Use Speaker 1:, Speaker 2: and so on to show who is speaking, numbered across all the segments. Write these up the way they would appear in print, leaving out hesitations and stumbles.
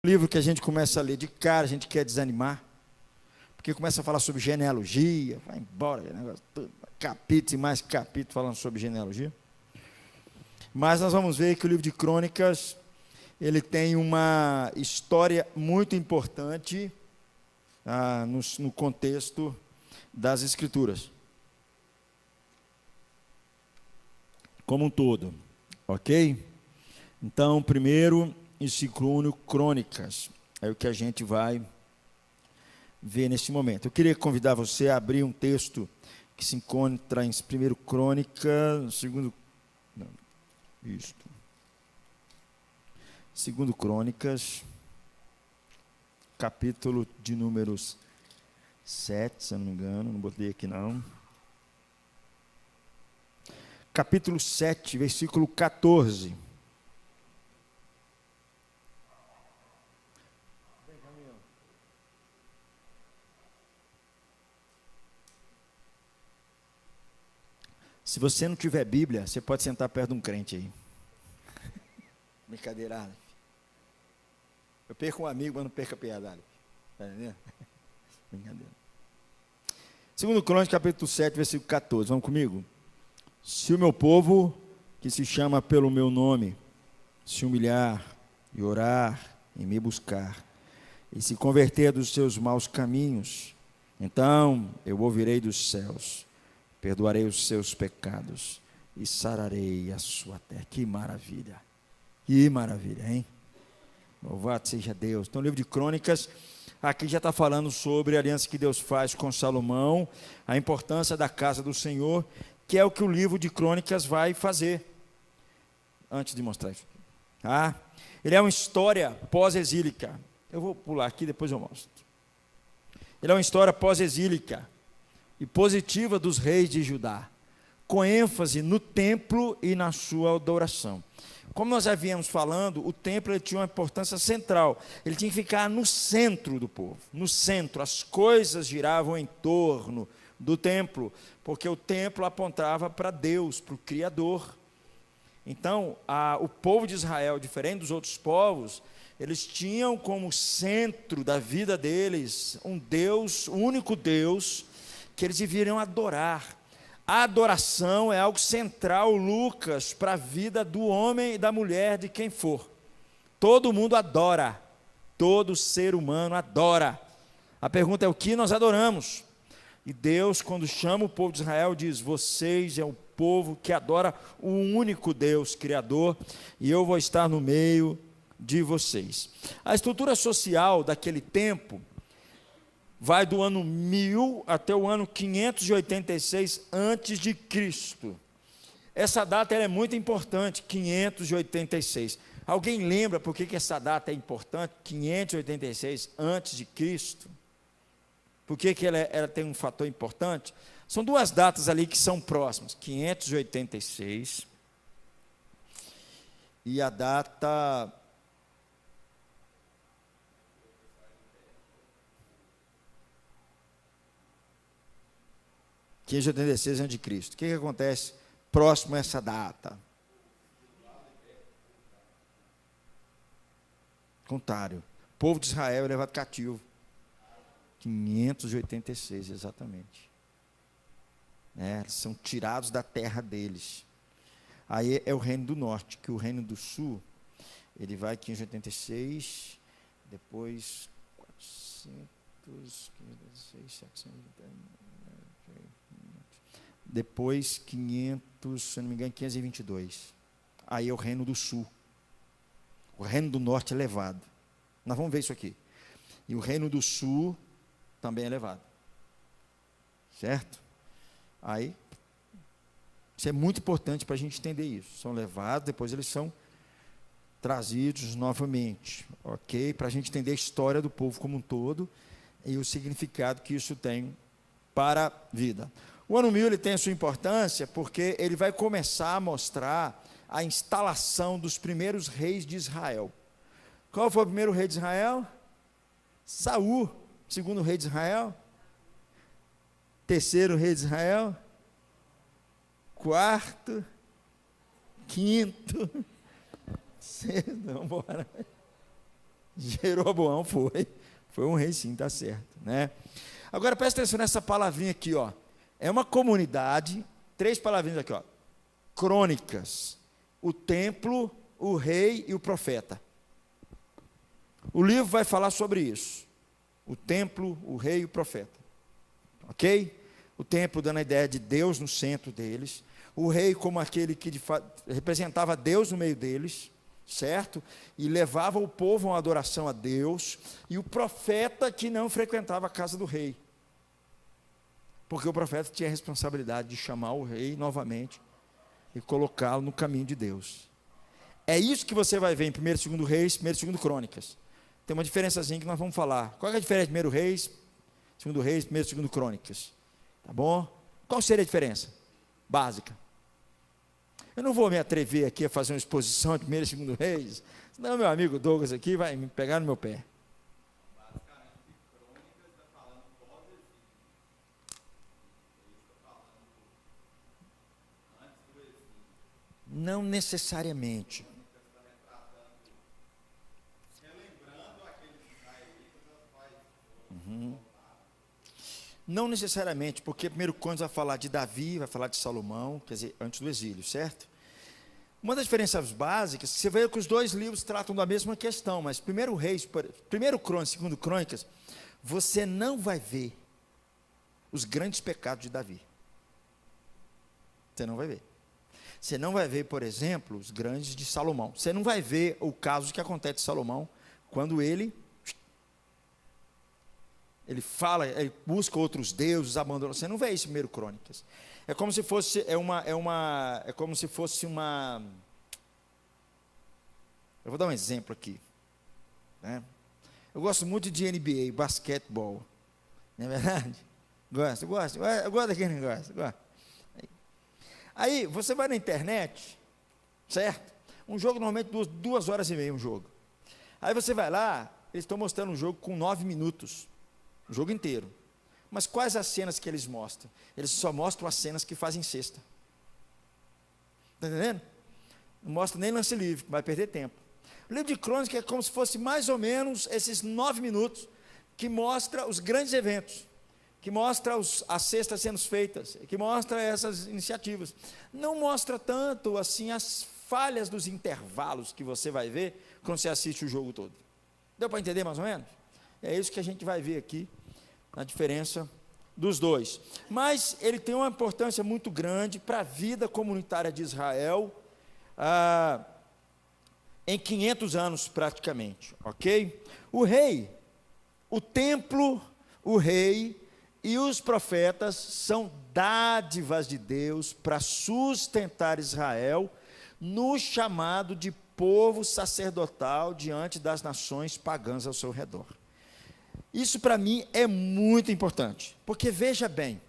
Speaker 1: Livro que a gente começa a ler de cara, a gente quer desanimar, porque começa a falar sobre genealogia, vai embora, negócio, capítulo e mais capítulo falando sobre genealogia. Mas nós vamos ver que o livro de Crônicas, ele tem uma história muito importante no contexto das Escrituras, como um todo, ok? Então, primeiro e segundo Crônicas, é o que a gente vai ver neste momento. Eu queria convidar você a abrir um texto que se encontra em 1 Crônicas, segundo Crônicas, capítulo de números 7, se eu não me engano, não botei aqui não. Capítulo 7, versículo 14. Se você não tiver Bíblia, você pode sentar perto de um crente aí. Brincadeira, Aleph. Eu perco um amigo, mas não perco a piada, Aleph. Está entendendo? Brincadeira. Segundo Crônicas, capítulo 7, versículo 14. Vamos comigo? Se o meu povo, que se chama pelo meu nome, se humilhar e orar e me buscar, e se converter dos seus maus caminhos, então eu ouvirei dos céus, perdoarei os seus pecados e sararei a sua terra. Que maravilha, hein? Louvado seja Deus. Então, o livro de Crônicas, aqui já está falando sobre a aliança que Deus faz com Salomão, a importância da casa do Senhor, que é o que o livro de Crônicas vai fazer. Antes de mostrar isso aqui, ele é uma história pós-exílica. Eu vou pular aqui, depois eu mostro. Ele é uma história pós-exílica e positiva dos reis de Judá, com ênfase no templo e na sua adoração. Como nós já viemos falando, o templo ele tinha uma importância central, ele tinha que ficar no centro do povo, no centro, as coisas giravam em torno do templo, porque o templo apontava para Deus, para o Criador. Então, o povo de Israel, diferente dos outros povos, eles tinham como centro da vida deles um Deus, um único Deus, que eles deveriam adorar. A adoração é algo central, Lucas, para a vida do homem e da mulher, de quem for. Todo mundo adora, todo ser humano adora. A pergunta é: o que nós adoramos? E Deus, quando chama o povo de Israel, diz: vocês é o povo que adora o único Deus Criador, e eu vou estar no meio de vocês. A estrutura social daquele tempo vai do ano 1000 até o ano 586 antes de Cristo. Essa data é muito importante, 586. Alguém lembra por que essa data é importante, 586 antes de Cristo? Por que ela tem um fator importante? São duas datas ali que são próximas, 586 e a data 586 a.C. O que acontece próximo a essa data? Contrário. O povo de Israel é levado cativo. 586, exatamente. Eles são tirados da terra deles. Aí é o reino do norte, que o reino do sul, ele vai 586, depois 400, 586, 700... Depois 500, se não me engano, 522. Aí é o reino do sul. O reino do norte é levado. Nós vamos ver isso aqui. E o reino do sul também é levado. Certo? Aí, isso é muito importante para a gente entender isso. São levados, depois eles são trazidos novamente. Ok? Para a gente entender a história do povo como um todo e o significado que isso tem para a vida. O ano 1000 ele tem a sua importância porque ele vai começar a mostrar a instalação dos primeiros reis de Israel. Qual foi o primeiro rei de Israel? Saul. Segundo rei de Israel? Terceiro rei de Israel? Quarto? Quinto? Sexto? Vamos embora. Jeroboão foi um rei sim, está certo, né? Agora presta atenção nessa palavrinha aqui, ó. É uma comunidade, 3 palavrinhas aqui, ó. Crônicas, o templo, o rei e o profeta. O livro vai falar sobre isso. O templo, o rei e o profeta. Ok? O templo dando a ideia de Deus no centro deles. O rei como aquele que representava Deus no meio deles, certo? E levava o povo a uma adoração a Deus. E o profeta que não frequentava a casa do rei. Porque o profeta tinha a responsabilidade de chamar o rei novamente e colocá-lo no caminho de Deus. É isso que você vai ver em 1º e 2º Reis, 1º e 2º Crônicas. Tem uma diferençazinha que nós vamos falar. Qual é a diferença de 1º Reis, 2º Reis, 1º e 2º Crônicas? Tá bom? Qual seria a diferença? Básica. Eu não vou me atrever aqui a fazer uma exposição de 1º e 2º Reis, senão meu amigo Douglas aqui vai me pegar no meu pé. Não necessariamente. Não necessariamente, porque 1º Crônicas vai falar de Davi, vai falar de Salomão, quer dizer, antes do exílio, certo? Uma das diferenças básicas, você vê que os 2 livros tratam da mesma questão, mas 1º Reis, 1º Crônicas, 2º Crônicas, você não vai ver os grandes pecados de Davi. Você não vai ver. Você não vai ver, por exemplo, os grandes de Salomão. Você não vai ver o caso que acontece de Salomão, quando ele fala, ele busca outros deuses, abandona. Você não vê isso em 1º Crônicas. É como se fosse uma. Eu vou dar um exemplo aqui, né? Eu gosto muito de NBA, basquetebol, não é verdade? Eu gosto daquele negócio, gosto. Aí você vai na internet, certo? Um jogo normalmente 2 horas e meia, um jogo. Aí você vai lá, eles estão mostrando um jogo com 9 minutos. O jogo inteiro. Mas quais as cenas que eles mostram? Eles só mostram as cenas que fazem cesta. Está entendendo? Não mostra nem lance livre, vai perder tempo. O livro de Crônicas é como se fosse mais ou menos esses 9 minutos que mostra os grandes eventos, que mostra as cestas sendo feitas, que mostra essas iniciativas. Não mostra tanto assim as falhas dos intervalos que você vai ver quando você assiste o jogo todo. Deu para entender mais ou menos? É isso que a gente vai ver aqui, na diferença dos 2. Mas ele tem uma importância muito grande para a vida comunitária de Israel, em 500 anos praticamente, ok? O rei, o templo, o rei e os profetas são dádivas de Deus para sustentar Israel no chamado de povo sacerdotal diante das nações pagãs ao seu redor. Isso para mim é muito importante, porque veja bem,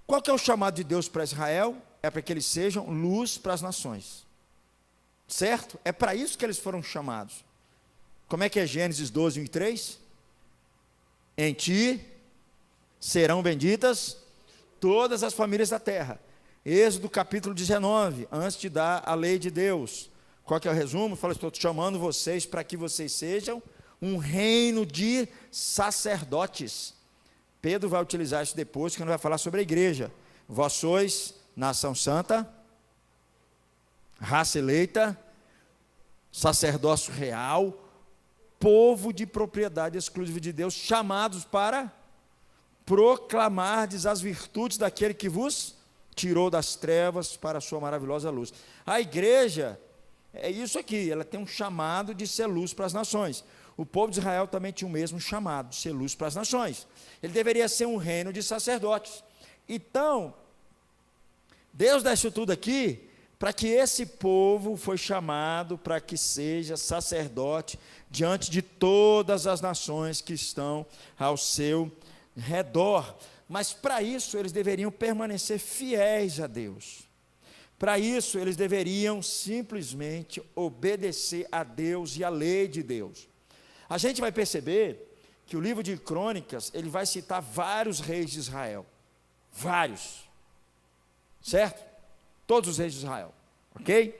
Speaker 1: qual que é o chamado de Deus para Israel? É para que eles sejam luz para as nações, certo? É para isso que eles foram chamados. Como é que é Gênesis 12, 1 e 3? Em ti serão benditas todas as famílias da terra. Êxodo capítulo 19, antes de dar a lei de Deus. Qual que é o resumo? Fala, estou chamando vocês para que vocês sejam um reino de sacerdotes. Pedro vai utilizar isso depois, quando vai falar sobre a igreja. Vós sois nação santa, raça eleita, sacerdócio real, povo de propriedade exclusiva de Deus, chamados para proclamardes as virtudes daquele que vos tirou das trevas para a sua maravilhosa luz. A igreja é isso aqui, ela tem um chamado de ser luz para as nações. O povo de Israel também tinha o mesmo chamado, de ser luz para as nações. Ele deveria ser um reino de sacerdotes. Então, Deus dá isso tudo aqui, para que esse povo foi chamado para que seja sacerdote diante de todas as nações que estão ao seu redor. Mas para isso eles deveriam permanecer fiéis a Deus. Para isso eles deveriam simplesmente obedecer a Deus e à lei de Deus. A gente vai perceber que o livro de Crônicas, ele vai citar vários reis de Israel. Vários. Certo? Todos os reis de Israel. Ok?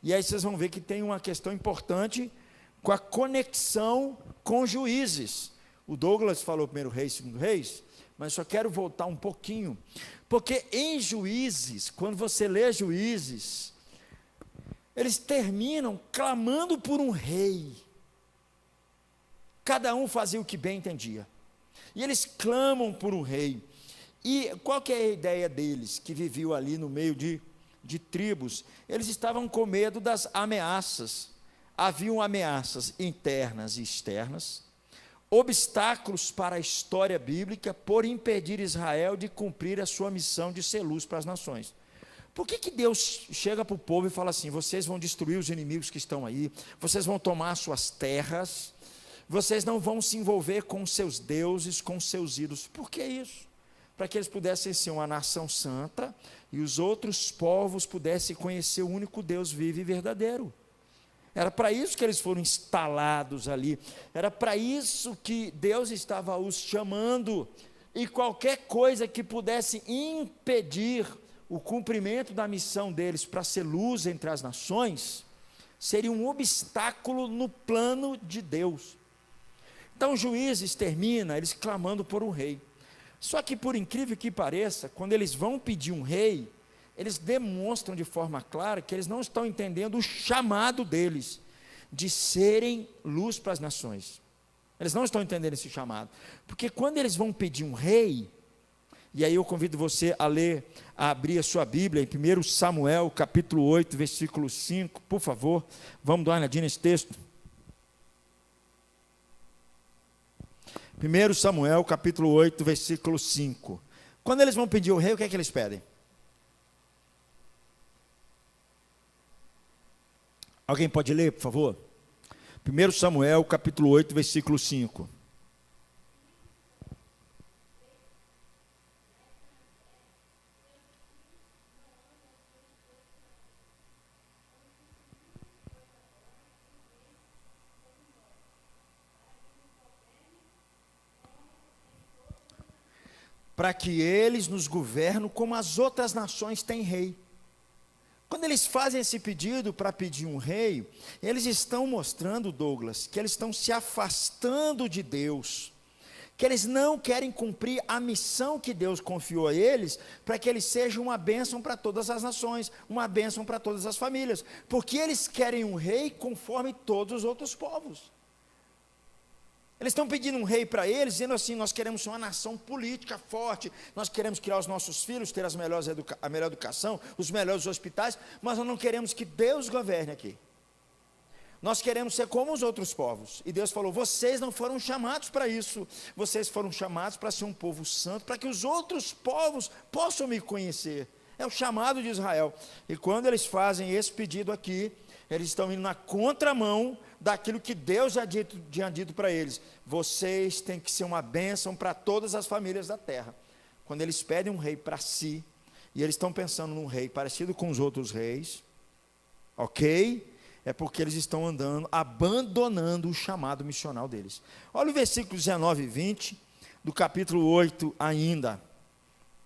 Speaker 1: E aí vocês vão ver que tem uma questão importante com a conexão com Juízes. O Douglas falou primeiro Reis, segundo Reis, mas só quero voltar um pouquinho, porque em Juízes, quando você lê Juízes, eles terminam clamando por um rei. Cada um fazia o que bem entendia, e eles clamam por um rei. E qual que é a ideia deles, que viviam ali no meio de tribos? Eles estavam com medo das ameaças. Haviam ameaças internas e externas, obstáculos para a história bíblica por impedir Israel de cumprir a sua missão de ser luz para as nações. Por que Deus chega para o povo e fala assim: vocês vão destruir os inimigos que estão aí, vocês vão tomar suas terras, vocês não vão se envolver com os seus deuses, com os seus ídolos? Por que isso? Para que eles pudessem ser uma nação santa e os outros povos pudessem conhecer o único Deus vivo e verdadeiro. Era para isso que eles foram instalados ali, era para isso que Deus estava os chamando, e qualquer coisa que pudesse impedir o cumprimento da missão deles para ser luz entre as nações, seria um obstáculo no plano de Deus. Então Juízes termina eles clamando por um rei. Só que, por incrível que pareça, quando eles vão pedir um rei, eles demonstram de forma clara que eles não estão entendendo o chamado deles de serem luz para as nações. Eles não estão entendendo esse chamado, porque quando eles vão pedir um rei, e aí eu convido você a ler, a abrir a sua Bíblia em 1 Samuel, capítulo 8, versículo 5, por favor, vamos dar uma olhadinha nesse texto. 1 Samuel, capítulo 8, versículo 5. Quando eles vão pedir o rei, o que é que eles pedem? Alguém pode ler, por favor? 1 Samuel, capítulo 8, versículo 5. Para que eles nos governam como as outras nações têm rei. Quando eles fazem esse pedido para pedir um rei, eles estão mostrando, Douglas, que eles estão se afastando de Deus, que eles não querem cumprir a missão que Deus confiou a eles, para que eles sejam uma bênção para todas as nações, uma bênção para todas as famílias, porque eles querem um rei conforme todos os outros povos. Eles estão pedindo um rei para eles, dizendo assim: nós queremos ser uma nação política forte, nós queremos criar os nossos filhos, ter a melhor educação, os melhores hospitais, mas nós não queremos que Deus governe aqui. Nós queremos ser como os outros povos. E Deus falou: vocês não foram chamados para isso, vocês foram chamados para ser um povo santo, para que os outros povos possam me conhecer. É o chamado de Israel. E quando eles fazem esse pedido aqui, eles estão indo na contramão daquilo que Deus já tinha dito para eles: vocês têm que ser uma bênção para todas as famílias da terra. Quando eles pedem um rei para si, e eles estão pensando num rei parecido com os outros reis, ok? É porque eles estão abandonando o chamado missional deles. Olha o versículo 19 e 20, do capítulo 8 ainda.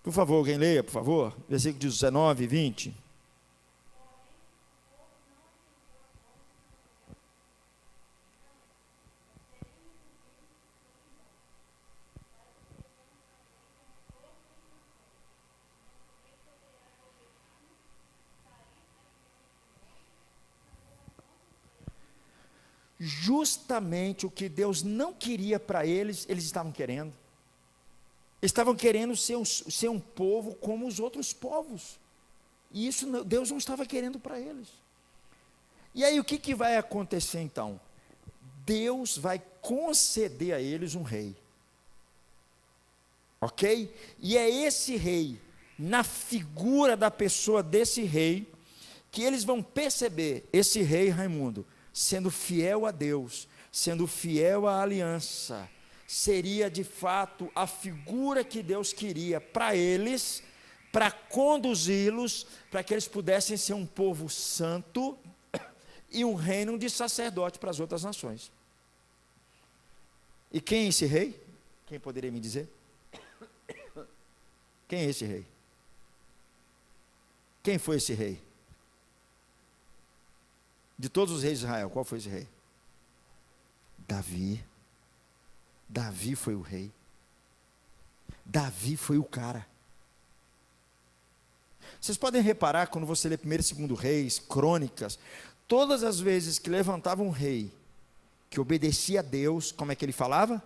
Speaker 1: Por favor, alguém leia, por favor, versículo 19 e 20. Justamente o que Deus não queria para eles, eles estavam querendo. Estavam querendo ser um povo como os outros povos. E isso Deus não estava querendo para eles. E aí o que vai acontecer então? Deus vai conceder a eles um rei. Ok? E é esse rei, na figura da pessoa desse rei, que eles vão perceber esse rei Raimundo sendo fiel a Deus, sendo fiel à aliança, seria de fato a figura que Deus queria para eles, para conduzi-los, para que eles pudessem ser um povo santo e um reino de sacerdote para as outras nações. E quem é esse rei? Quem poderia me dizer? Quem é esse rei? Quem foi esse rei? De todos os reis de Israel, qual foi esse rei? Davi. Davi foi o rei. Davi foi o cara. Vocês podem reparar, quando você lê 1º e 2º Reis, Crônicas, todas as vezes que levantava um rei, que obedecia a Deus, como é que ele falava?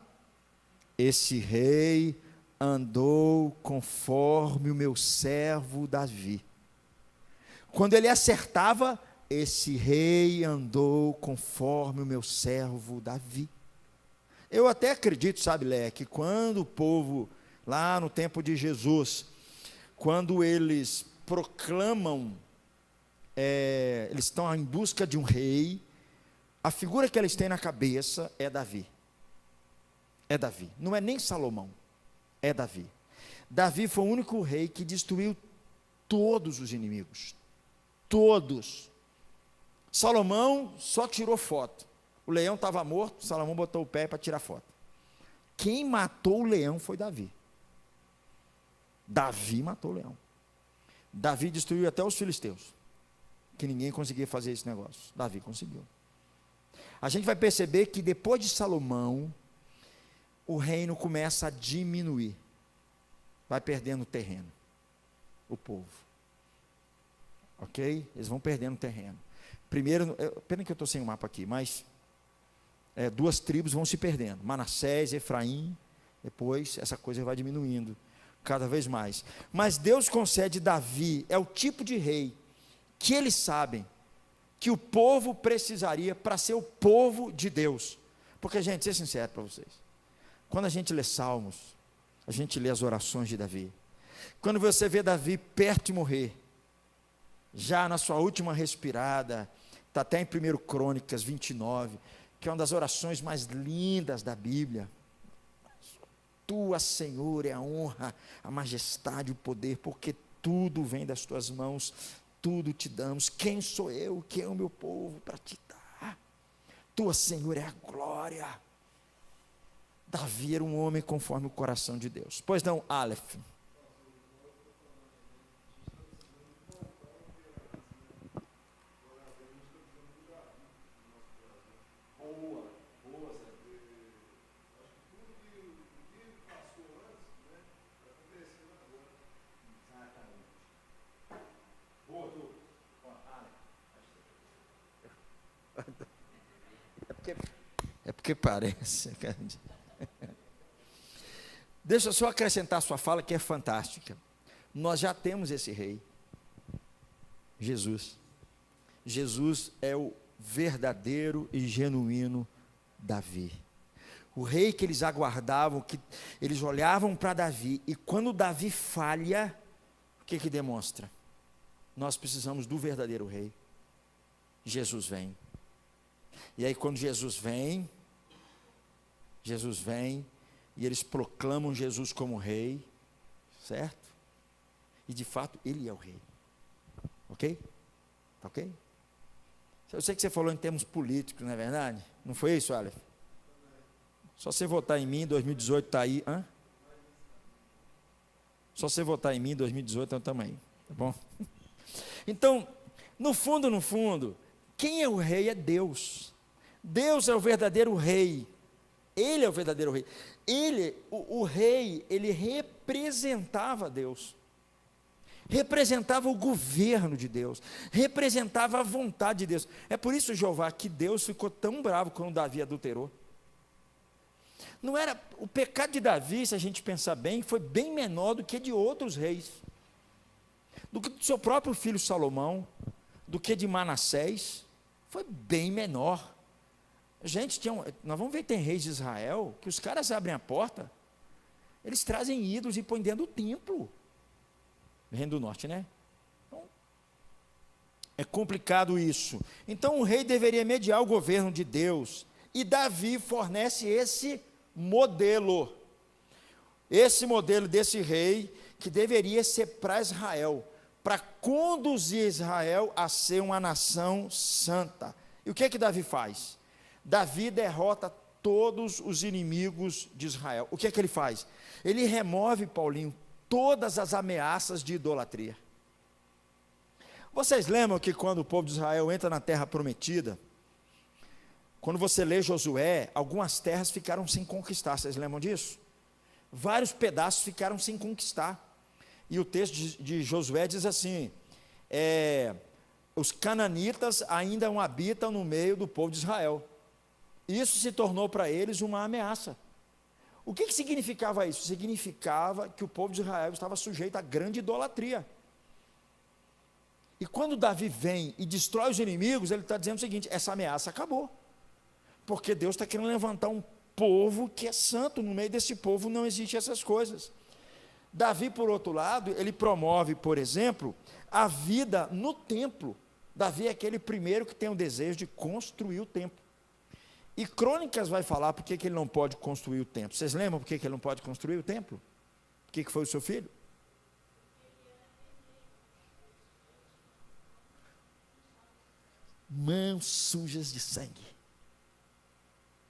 Speaker 1: Esse rei andou conforme o meu servo Davi. Quando ele acertava, esse rei andou conforme o meu servo Davi. Eu até acredito, sabe, Lé, que quando o povo, lá no tempo de Jesus, quando eles proclamam, eles estão em busca de um rei, a figura que eles têm na cabeça é Davi. É Davi, não é nem Salomão, é Davi. Davi foi o único rei que destruiu todos os inimigos, todos. Salomão só tirou foto. O leão estava morto, Salomão botou o pé para tirar foto. Quem matou o leão foi Davi. Davi matou o leão. Davi destruiu até os filisteus, que ninguém conseguia fazer esse negócio. Davi conseguiu. A gente vai perceber que depois de Salomão, o reino começa a diminuir, vai perdendo terreno, o povo, ok? Eles vão perdendo terreno. Primeiro, pena que eu estou sem o mapa aqui, mas 2 tribos vão se perdendo, Manassés, Efraim, depois essa coisa vai diminuindo, cada vez mais. Mas Deus concede Davi, é o tipo de rei, que eles sabem, que o povo precisaria para ser o povo de Deus. Porque, gente, ser sincero para vocês, quando a gente lê Salmos, a gente lê as orações de Davi. Quando você vê Davi perto de morrer, já na sua última respirada, está até em 1 Crônicas 29, que é uma das orações mais lindas da Bíblia. Tua, Senhor, é a honra, a majestade, o poder, porque tudo vem das tuas mãos, tudo te damos. Quem sou eu, quem é o meu povo para te dar? Tua, Senhor, é a glória. Davi era um homem conforme o coração de Deus. Pois não, Aleph. É porque parece. Deixa eu só acrescentar a sua fala, que é fantástica. Nós já temos esse rei, Jesus. Jesus é o verdadeiro e genuíno Davi. O rei que eles aguardavam, que eles olhavam para Davi, e quando Davi falha, o que demonstra? Nós precisamos do verdadeiro rei. Jesus vem. E aí quando Jesus vem, e eles proclamam Jesus como rei, certo? E de fato, ele é o rei. Ok? Tá ok? Eu sei que você falou em termos políticos, não é verdade? Não foi isso, Aleph? Só você votar em mim, 2018 está aí. Hã? Só você votar em mim, 2018 nós estamos aí. Tá bom? Então, no fundo, quem é o rei é Deus. Deus é o verdadeiro rei. Ele é o verdadeiro rei. O rei, ele representava Deus. Representava o governo de Deus. Representava a vontade de Deus. É por isso, Jeová, que Deus ficou tão bravo quando Davi adulterou. Não era, o pecado de Davi, se a gente pensar bem, foi bem menor do que de outros reis. Do que do seu próprio filho Salomão, do que de Manassés, foi bem menor. Gente, nós vamos ver que tem reis de Israel, que os caras abrem a porta, eles trazem ídolos e põem dentro do templo. Reino do Norte, né? Então, é complicado isso. Então o rei deveria mediar o governo de Deus, e Davi fornece esse modelo desse rei, que deveria ser para Israel, para conduzir Israel a ser uma nação santa. E o que Davi faz? Davi derrota todos os inimigos de Israel. O que ele faz? Ele remove, Paulinho, todas as ameaças de idolatria. Vocês lembram que quando o povo de Israel entra na terra prometida, quando você lê Josué, algumas terras ficaram sem conquistar, vocês lembram disso? Vários pedaços ficaram sem conquistar. E o texto de Josué diz assim: os cananitas ainda habitam no meio do povo de Israel. Isso se tornou para eles uma ameaça. O que significava isso? Significava que o povo de Israel estava sujeito a grande idolatria. E quando Davi vem e destrói os inimigos, ele está dizendo o seguinte: essa ameaça acabou. Porque Deus está querendo levantar um povo que é santo, no meio desse povo não existem essas coisas. Davi, por outro lado, ele promove, por exemplo, a vida no templo. Davi é aquele primeiro que tem o desejo de construir o templo. E Crônicas vai falar por que ele não pode construir o templo. Vocês lembram por que ele não pode construir o templo? Por que foi o seu filho? Mãos sujas de sangue.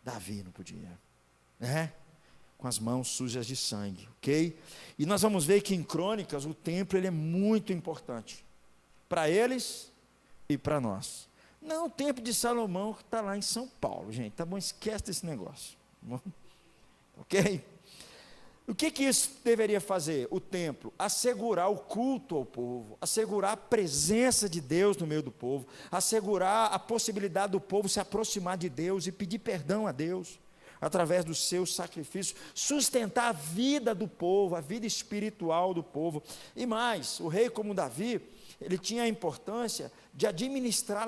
Speaker 1: Davi não podia, né? Com as mãos sujas de sangue, ok? E nós vamos ver que em Crônicas o templo ele é muito importante para eles e para nós. Não o templo de Salomão que está lá em São Paulo, gente, tá bom? Esquece desse negócio, ok? O que isso deveria fazer? O templo, assegurar o culto ao povo, assegurar a presença de Deus no meio do povo, assegurar a possibilidade do povo se aproximar de Deus e pedir perdão a Deus, através dos seus sacrifícios, sustentar a vida do povo, a vida espiritual do povo. E mais, o rei como Davi, ele tinha a importância de administrar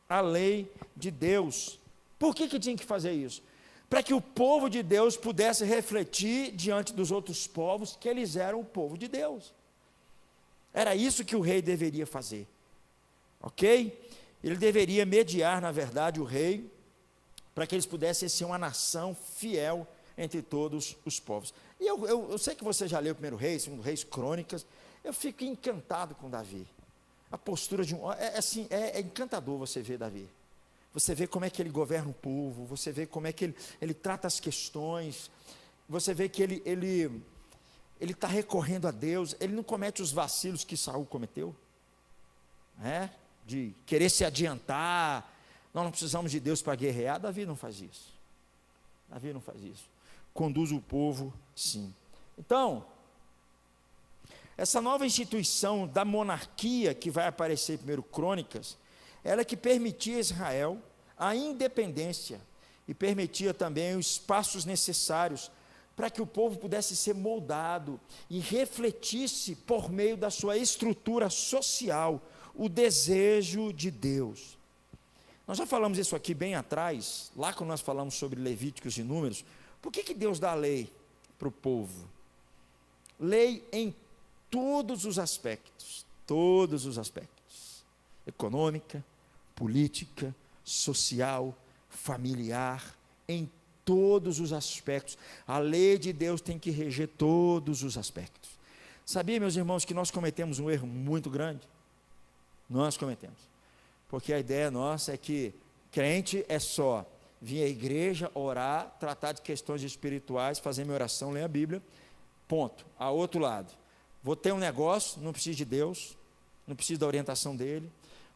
Speaker 1: a lei de Deus. Por que tinha que fazer isso? Para que o povo de Deus pudesse refletir diante dos outros povos que eles eram o povo de Deus. Era isso que o rei deveria fazer, ok? Ele deveria mediar, na verdade, o rei, para que eles pudessem ser uma nação fiel entre todos os povos. E eu sei que você já leu o primeiro rei, segundo reis, Crônicas, eu fico encantado com Davi. A postura de é encantador você ver Davi. Você vê como é que ele governa o povo, você vê como é que ele trata as questões, você vê que ele está recorrendo a Deus, ele não comete os vacilos que Saul cometeu, né? De querer se adiantar, nós não precisamos de Deus para guerrear. Davi não faz isso, Davi não faz isso, conduz o povo sim. Então, essa nova instituição da monarquia que vai aparecer em 1 Crônicas, ela que permitia a Israel a independência e permitia também os espaços necessários para que o povo pudesse ser moldado e refletisse por meio da sua estrutura social o desejo de Deus. Nós já falamos isso aqui bem atrás, lá quando nós falamos sobre Levíticos e Números. Por que Deus dá a lei para o povo? Lei em todos os aspectos, econômica, política, social, familiar, em todos os aspectos. A lei de Deus tem que reger todos os aspectos. Sabia, meus irmãos, que nós cometemos um erro muito grande? Nós cometemos. Porque a ideia nossa é que crente é só vir à igreja, orar, tratar de questões espirituais, fazer minha oração, ler a Bíblia, ponto. A outro lado, vou ter um negócio, não preciso de Deus, não preciso da orientação dele.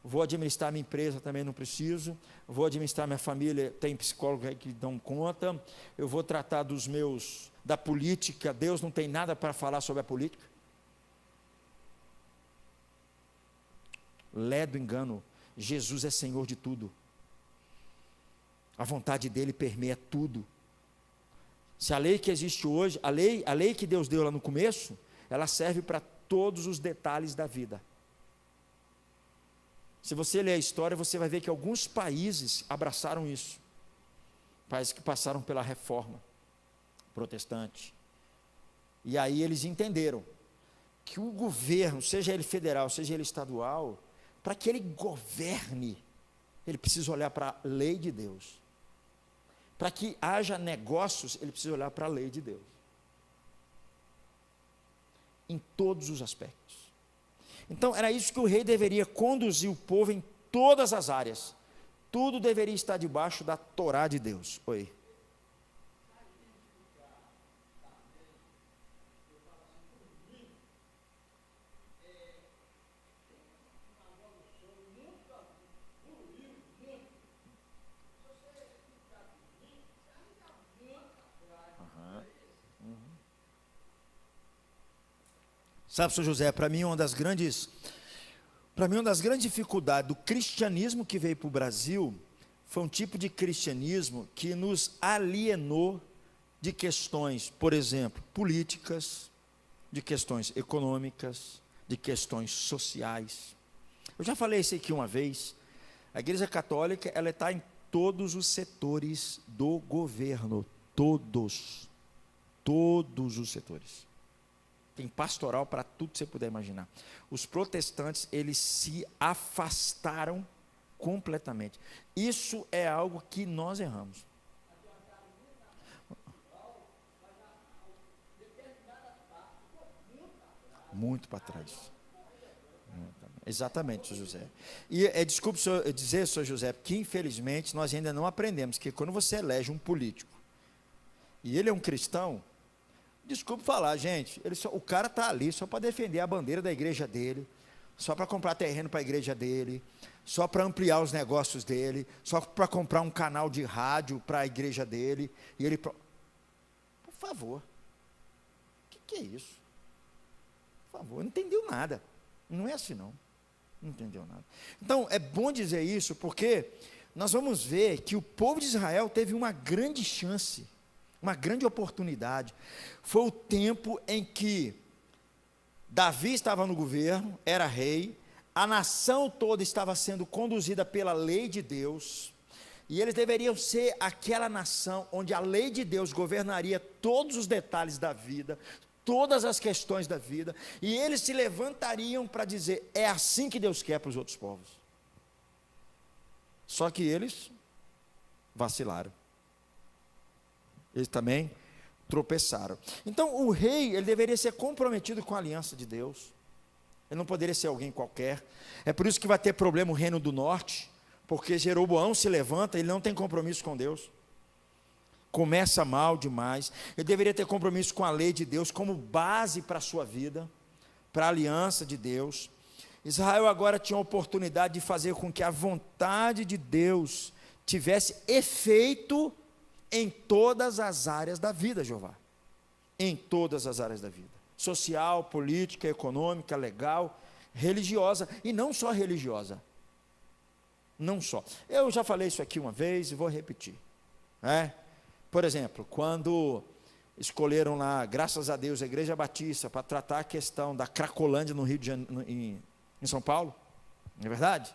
Speaker 1: Vou administrar minha empresa, também não preciso. Vou administrar minha família, tem psicólogo aí que dão conta. Eu vou tratar da política, Deus não tem nada para falar sobre a política. Ledo engano, Jesus é Senhor de tudo. A vontade dele permeia tudo. Se a lei que existe hoje, a lei que Deus deu lá no começo, ela serve para todos os detalhes da vida. Se você ler a história, você vai ver que alguns países abraçaram isso. Países que passaram pela reforma protestante. E aí eles entenderam que o governo, seja ele federal, seja ele estadual, para que ele governe, ele precisa olhar para a lei de Deus. Para que haja negócios, ele precisa olhar para a lei de Deus. Em todos os aspectos. Então, era isso que o rei deveria conduzir o povo em todas as áreas. Tudo deveria estar debaixo da Torá de Deus. Oi. Sabe, senhor José, para mim uma das grandes dificuldades do cristianismo que veio para o Brasil foi um tipo de cristianismo que nos alienou de questões, por exemplo, políticas, de questões econômicas, de questões sociais. Eu já falei isso aqui uma vez. A Igreja Católica, ela está em todos os setores do governo, todos os setores. Tem pastoral para tudo que você puder imaginar. Os protestantes, eles se afastaram completamente. Isso é algo que nós erramos. Muito para trás. Exatamente, senhor José. E desculpe dizer, senhor José, que infelizmente nós ainda não aprendemos que quando você elege um político e ele é um cristão, desculpe falar, gente, o cara está ali só para defender a bandeira da igreja dele, só para comprar terreno para a igreja dele, só para ampliar os negócios dele, só para comprar um canal de rádio para a igreja dele, e ele, por favor, o que é isso? Por favor, não entendeu nada, não é assim não entendeu nada. Então, é bom dizer isso, porque nós vamos ver que o povo de Israel teve uma grande chance, uma grande oportunidade. Foi o tempo em que Davi estava no governo, era rei, a nação toda estava sendo conduzida pela lei de Deus, e eles deveriam ser aquela nação onde a lei de Deus governaria todos os detalhes da vida, todas as questões da vida, e eles se levantariam para dizer, é assim que Deus quer para os outros povos. Só que eles vacilaram. Eles também tropeçaram. Então o rei, ele deveria ser comprometido com a aliança de Deus. Ele não poderia ser alguém qualquer. É por isso que vai ter problema o reino do norte, porque Jeroboão se levanta, ele não tem compromisso com Deus. Começa mal demais. Ele deveria ter compromisso com a lei de Deus como base para a sua vida, para a aliança de Deus. Israel agora tinha a oportunidade de fazer com que a vontade de Deus tivesse efeito em todas as áreas da vida, Jeová. Em todas as áreas da vida. Social, política, econômica, legal, religiosa. E não só religiosa. Não só. Eu já falei isso aqui uma vez e vou repetir. Por exemplo, quando escolheram lá, graças a Deus, a Igreja Batista para tratar a questão da Cracolândia no Rio de Janeiro, em São Paulo, não é verdade?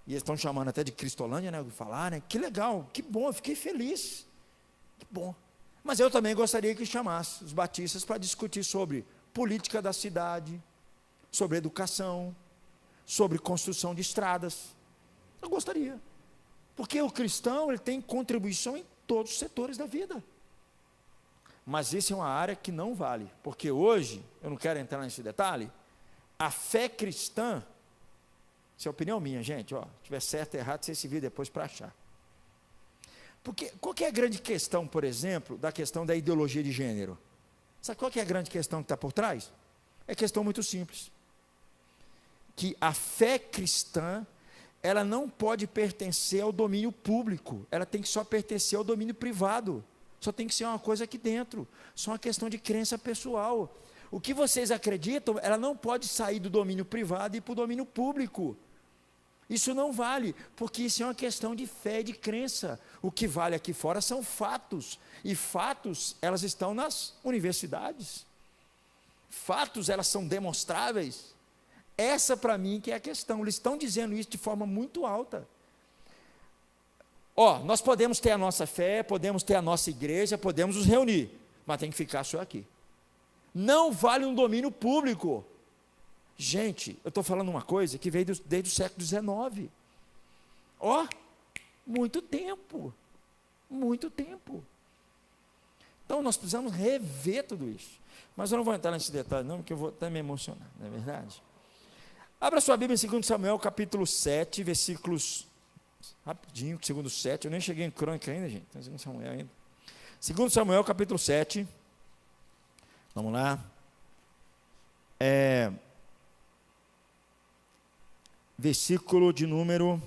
Speaker 1: E eles estão chamando até de Cristolândia, né? Falar, né? Que legal, que bom, eu fiquei feliz. Que bom. Mas eu também gostaria que chamasse os batistas para discutir sobre política da cidade, sobre educação, sobre construção de estradas. Eu gostaria. Porque o cristão, ele tem contribuição em todos os setores da vida. Mas isso é uma área que não vale, porque hoje, eu não quero entrar nesse detalhe, a fé cristã, isso é opinião minha, gente, se tiver certo ou errado, você se vira depois para achar. Porque, qual que é a grande questão, por exemplo, da questão da ideologia de gênero? Sabe qual que é a grande questão que está por trás? É questão muito simples. Que a fé cristã, ela não pode pertencer ao domínio público, ela tem que só pertencer ao domínio privado, só tem que ser uma coisa aqui dentro, só uma questão de crença pessoal. O que vocês acreditam, ela não pode sair do domínio privado e ir para o domínio público. Isso não vale, porque isso é uma questão de fé e de crença. O que vale aqui fora são fatos, e fatos, elas estão nas universidades. Fatos, elas são demonstráveis. Essa para mim que é a questão, eles estão dizendo isso de forma muito alta. Nós podemos ter a nossa fé, podemos ter a nossa igreja, podemos nos reunir, mas tem que ficar só aqui. Não vale um domínio público. Gente, eu estou falando uma coisa que veio desde o século XIX. Muito tempo. Muito tempo. Então nós precisamos rever tudo isso. Mas eu não vou entrar nesse detalhe não, porque eu vou até me emocionar, não é verdade? Abra sua Bíblia em 2 Samuel, capítulo 7, versículos, rapidinho, segundo 7, eu nem cheguei em crônica ainda, gente, 2 Samuel ainda. 2 Samuel, capítulo 7, vamos lá, versículo de número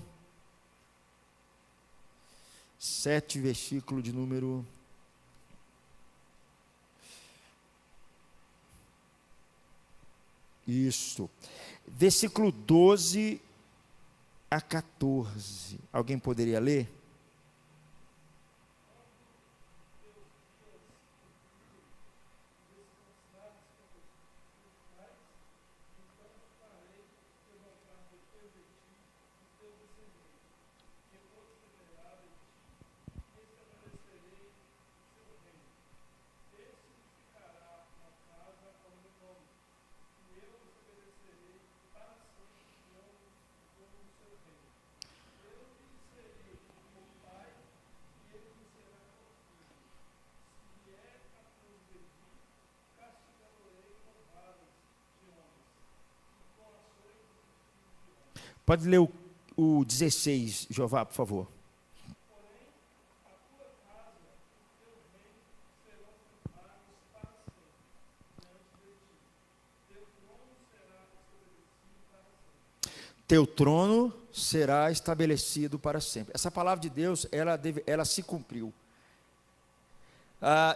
Speaker 1: 7, versículo de número Isso. Versículo 12 a 14. Alguém poderia ler? Pode ler o 16, Jeová, por favor. Teu trono será estabelecido para sempre. Essa palavra de Deus, ela se cumpriu.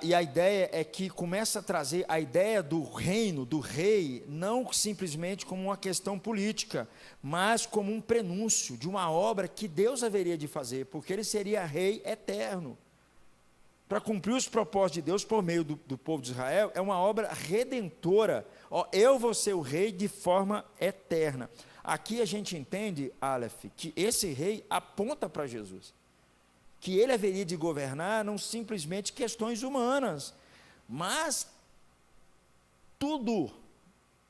Speaker 1: E a ideia é que começa a trazer a ideia do reino, do rei, não simplesmente como uma questão política, mas como um prenúncio de uma obra que Deus haveria de fazer, porque ele seria rei eterno. Para cumprir os propósitos de Deus por meio do povo de Israel, é uma obra redentora. Eu vou ser o rei de forma eterna. Aqui a gente entende, Aleph, que esse rei aponta para Jesus. Que ele haveria de governar não simplesmente questões humanas, mas tudo,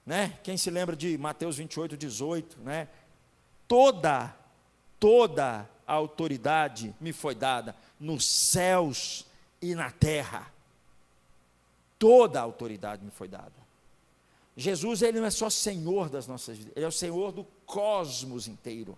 Speaker 1: né? Quem se lembra de Mateus 28, 18, né? Toda a autoridade me foi dada nos céus e na terra. Toda a autoridade me foi dada. Jesus, ele não é só Senhor das nossas vidas, ele é o Senhor do cosmos inteiro.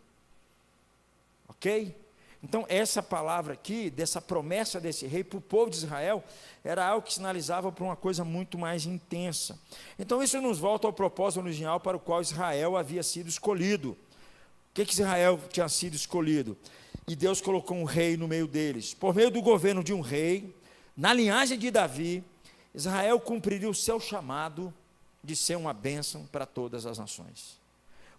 Speaker 1: Ok? Então, essa palavra aqui, dessa promessa desse rei para o povo de Israel, era algo que sinalizava para uma coisa muito mais intensa. Então, isso nos volta ao propósito original para o qual Israel havia sido escolhido. O que Israel tinha sido escolhido? E Deus colocou um rei no meio deles. Por meio do governo de um rei, na linhagem de Davi, Israel cumpriria o seu chamado de ser uma bênção para todas as nações.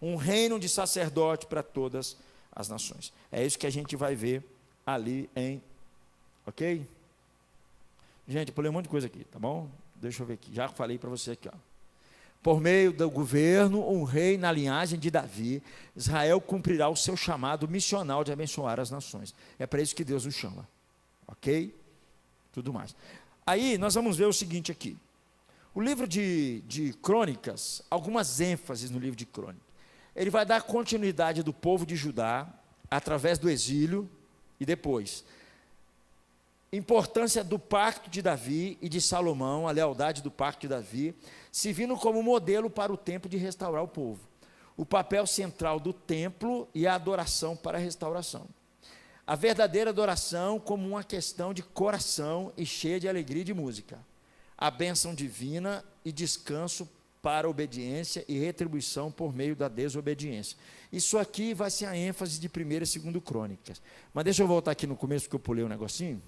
Speaker 1: Um reino de sacerdote para todas as nações. É isso que a gente vai ver ali ok? Gente, eu pulei um monte de coisa aqui, tá bom? Deixa eu ver aqui, já falei para você aqui, ó. Por meio do governo, um rei na linhagem de Davi, Israel cumprirá o seu chamado missional de abençoar as nações. É para isso que Deus o chama, ok? Tudo mais. Aí, nós vamos ver o seguinte aqui. O livro de Crônicas, algumas ênfases no livro de Crônicas. Ele vai dar continuidade do povo de Judá, através do exílio, e depois, importância do pacto de Davi e de Salomão, a lealdade do pacto de Davi, servindo como modelo para o tempo de restaurar o povo. O papel central do templo e a adoração para a restauração. A verdadeira adoração como uma questão de coração e cheia de alegria e de música. A bênção divina e descanso para a obediência e retribuição por meio da desobediência. Isso aqui vai ser a ênfase de 1ª e 2ª Crônicas. Mas deixa eu voltar aqui no começo, que eu pulei um negocinho.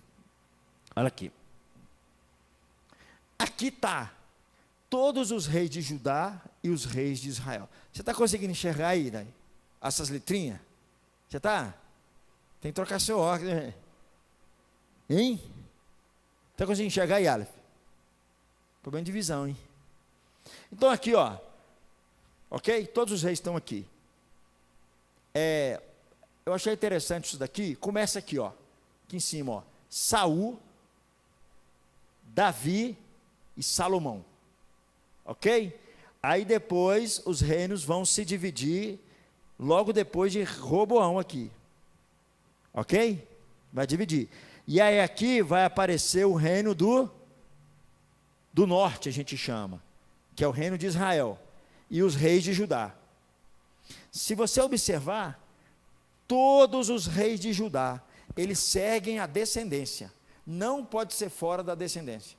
Speaker 1: Olha aqui. Aqui está todos os reis de Judá e os reis de Israel. Você está conseguindo enxergar aí, né? Essas letrinhas? Você está? Tem que trocar seu óculos, né? Hein? Está conseguindo enxergar aí, Aleph? Problema de visão, hein? Então aqui, ó, ok? Todos os reis estão aqui. Eu achei interessante isso daqui. Começa aqui, ó, aqui em cima, ó, Saul, Davi e Salomão, ok? Aí depois os reinos vão se dividir logo depois de Roboão aqui, ok? Vai dividir. E aí aqui vai aparecer o reino do norte, a gente chama, que é o reino de Israel, e os reis de Judá. Se você observar, todos os reis de Judá, eles seguem a descendência, não pode ser fora da descendência,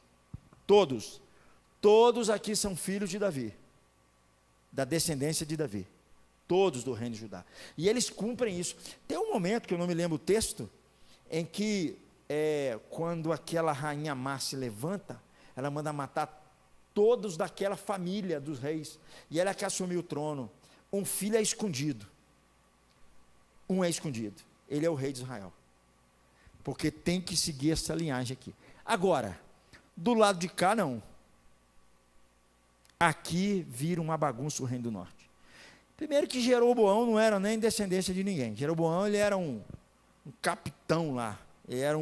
Speaker 1: todos aqui são filhos de Davi, da descendência de Davi, todos do reino de Judá, e eles cumprem isso. Tem um momento, que eu não me lembro o texto, em que, quando aquela rainha má se levanta, ela manda matar todos daquela família dos reis, e ela que assumiu o trono. Um filho é escondido, ele é o rei de Israel, porque tem que seguir essa linhagem aqui. Agora, do lado de cá não, aqui vira uma bagunça o reino do norte. Primeiro que Jeroboão não era nem descendência de ninguém. Jeroboão, ele era um capitão lá, ele era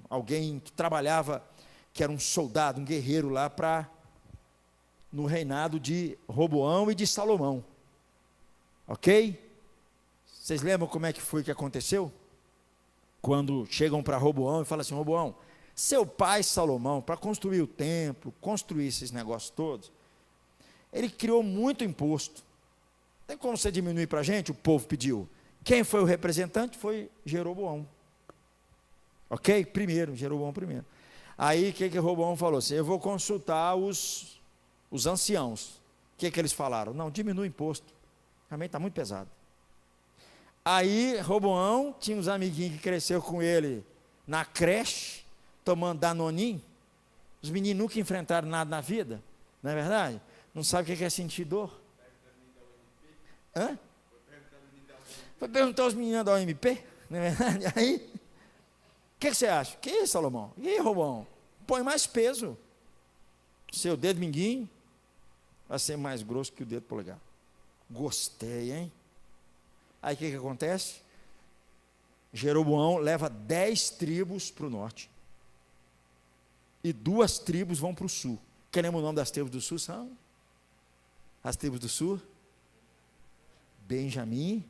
Speaker 1: alguém que trabalhava, que era um soldado, um guerreiro lá no reinado de Roboão e de Salomão. Ok? Vocês lembram como é que foi que aconteceu? Quando chegam para Roboão e falam assim: Roboão, seu pai Salomão, para construir o templo, construir esses negócios todos, ele criou muito imposto. Tem como você diminuir para a gente? O povo pediu. Quem foi o representante? Foi Jeroboão. Ok? Jeroboão primeiro. Aí, o que Roboão falou? Assim, eu vou consultar os anciãos. O que eles falaram? Não, diminui o imposto. Também está muito pesado. Aí, Roboão tinha uns amiguinhos que cresceu com ele na creche, tomando Danoninho. Os meninos nunca enfrentaram nada na vida, não é verdade? Não sabe o que é sentir dor. Hã? Foi perguntar aos meninos da OMP, não é verdade? Aí, o que você acha? Que isso, Salomão? E aí, Roboão? Põe mais peso. Seu dedo minguinho vai ser mais grosso que o dedo polegar. Gostei, hein? Aí o que acontece? Jeroboão leva 10 tribos para o norte. E 2 tribos vão para o sul. Queremos o nome das tribos do sul? São as tribos do sul: Benjamim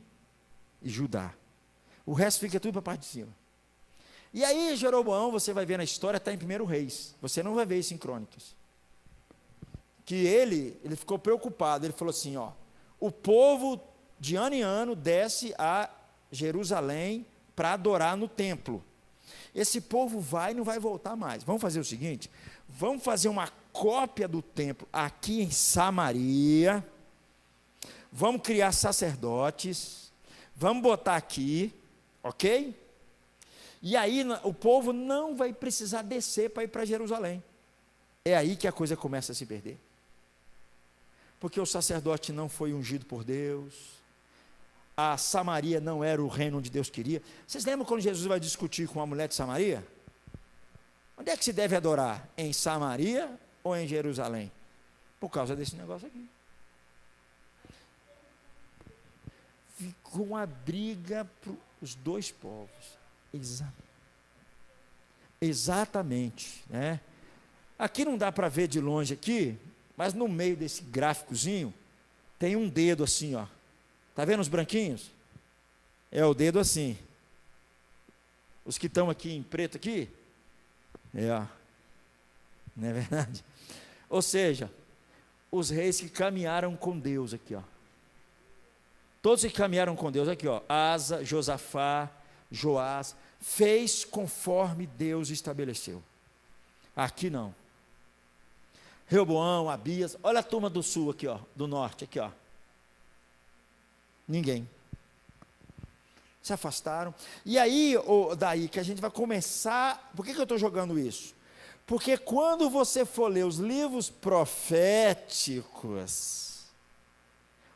Speaker 1: e Judá. O resto fica tudo para a parte de cima. E aí Jeroboão, você vai ver na história, está em 1 Reis. Você não vai ver isso em Crônicas. Que ele ficou preocupado. Ele falou assim: ó, o povo de ano em ano desce a Jerusalém para adorar no templo. Esse povo vai e não vai voltar mais. Vamos fazer o seguinte: vamos fazer uma cópia do templo aqui em Samaria, vamos criar sacerdotes, vamos botar aqui, ok? E aí o povo não vai precisar descer para ir para Jerusalém. É aí que a coisa começa a se perder. Porque o sacerdote não foi ungido por Deus, a Samaria não era o reino onde Deus queria. Vocês lembram quando Jesus vai discutir com a mulher de Samaria? Onde é que se deve adorar? Em Samaria ou em Jerusalém? Por causa desse negócio aqui. Ficou uma briga para os 2 povos. Exatamente, né? Aqui não dá para ver de longe aqui, mas no meio desse gráficozinho tem um dedo assim, ó. Tá vendo os branquinhos? É o dedo assim. Os que estão aqui em preto aqui, ó. Não é verdade? Ou seja, os reis que caminharam com Deus aqui, ó. Todos que caminharam com Deus aqui, ó. Asa, Josafá, Joás, fez conforme Deus estabeleceu. Aqui não. Reoboão, Abias, olha a turma do sul aqui, ó, do norte aqui, ó. Ninguém. Se afastaram. E aí, daí que a gente vai começar. Por que eu estou jogando isso? Porque quando você for ler os livros proféticos,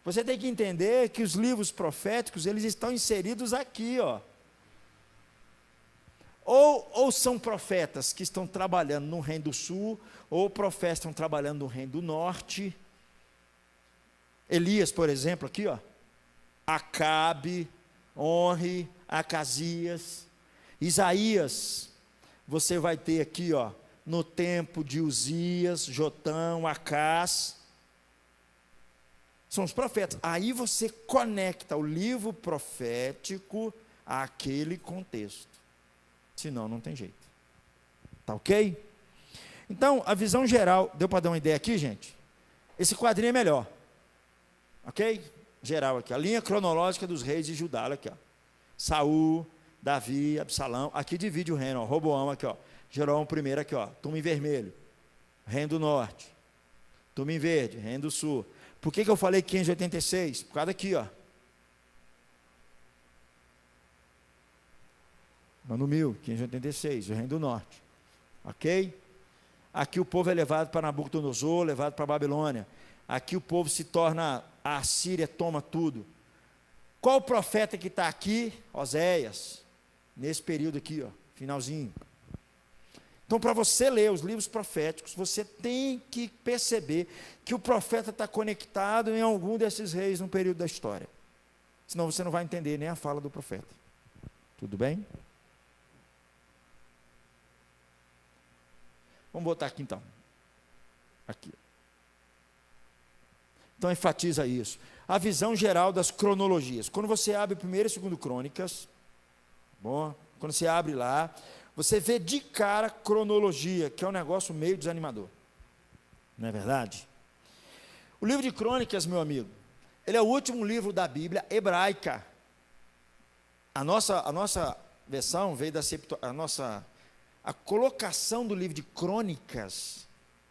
Speaker 1: você tem que entender que os livros proféticos, eles estão inseridos aqui, ó. Ou são profetas que estão trabalhando no reino do sul, ou profetas que estão trabalhando no reino do norte. Elias, por exemplo, aqui, ó. Acabe, Honre, Acasias. Isaías, você vai ter aqui, ó, no tempo de Uzias, Jotão, Acás. São os profetas. Aí você conecta o livro profético àquele contexto. Senão, não tem jeito. Tá ok? Então, a visão geral, deu para dar uma ideia aqui, gente? Esse quadrinho é melhor. Ok? Geral aqui. A linha cronológica dos reis de Judá, olha aqui, ó. Saul, Davi, Absalão. Aqui divide o reino, ó. Roboão aqui, ó. Jeroboão primeiro aqui, ó. Turma em vermelho. Reino do norte. Turma em verde. Reino do sul. Por que eu falei 586? Por causa daqui, ó. Ano 1586, o reino do norte. Ok? Aqui o povo é levado para Nabucodonosor, levado para a Babilônia. Aqui o povo se torna, a Assíria toma tudo. Qual o profeta que está aqui? Oséias, nesse período aqui, ó, finalzinho. Então, para você ler os livros proféticos, você tem que perceber que o profeta está conectado em algum desses reis no período da história. Senão você não vai entender nem a fala do profeta. Tudo bem? Vamos botar aqui então. Aqui. Então enfatiza isso. A visão geral das cronologias. Quando você abre 1º e 2º Crônicas, bom, quando você abre lá, você vê de cara cronologia, que é um negócio meio desanimador. Não é verdade? O livro de Crônicas, meu amigo, ele é o último livro da Bíblia hebraica. A nossa versão veio da a colocação do livro de Crônicas,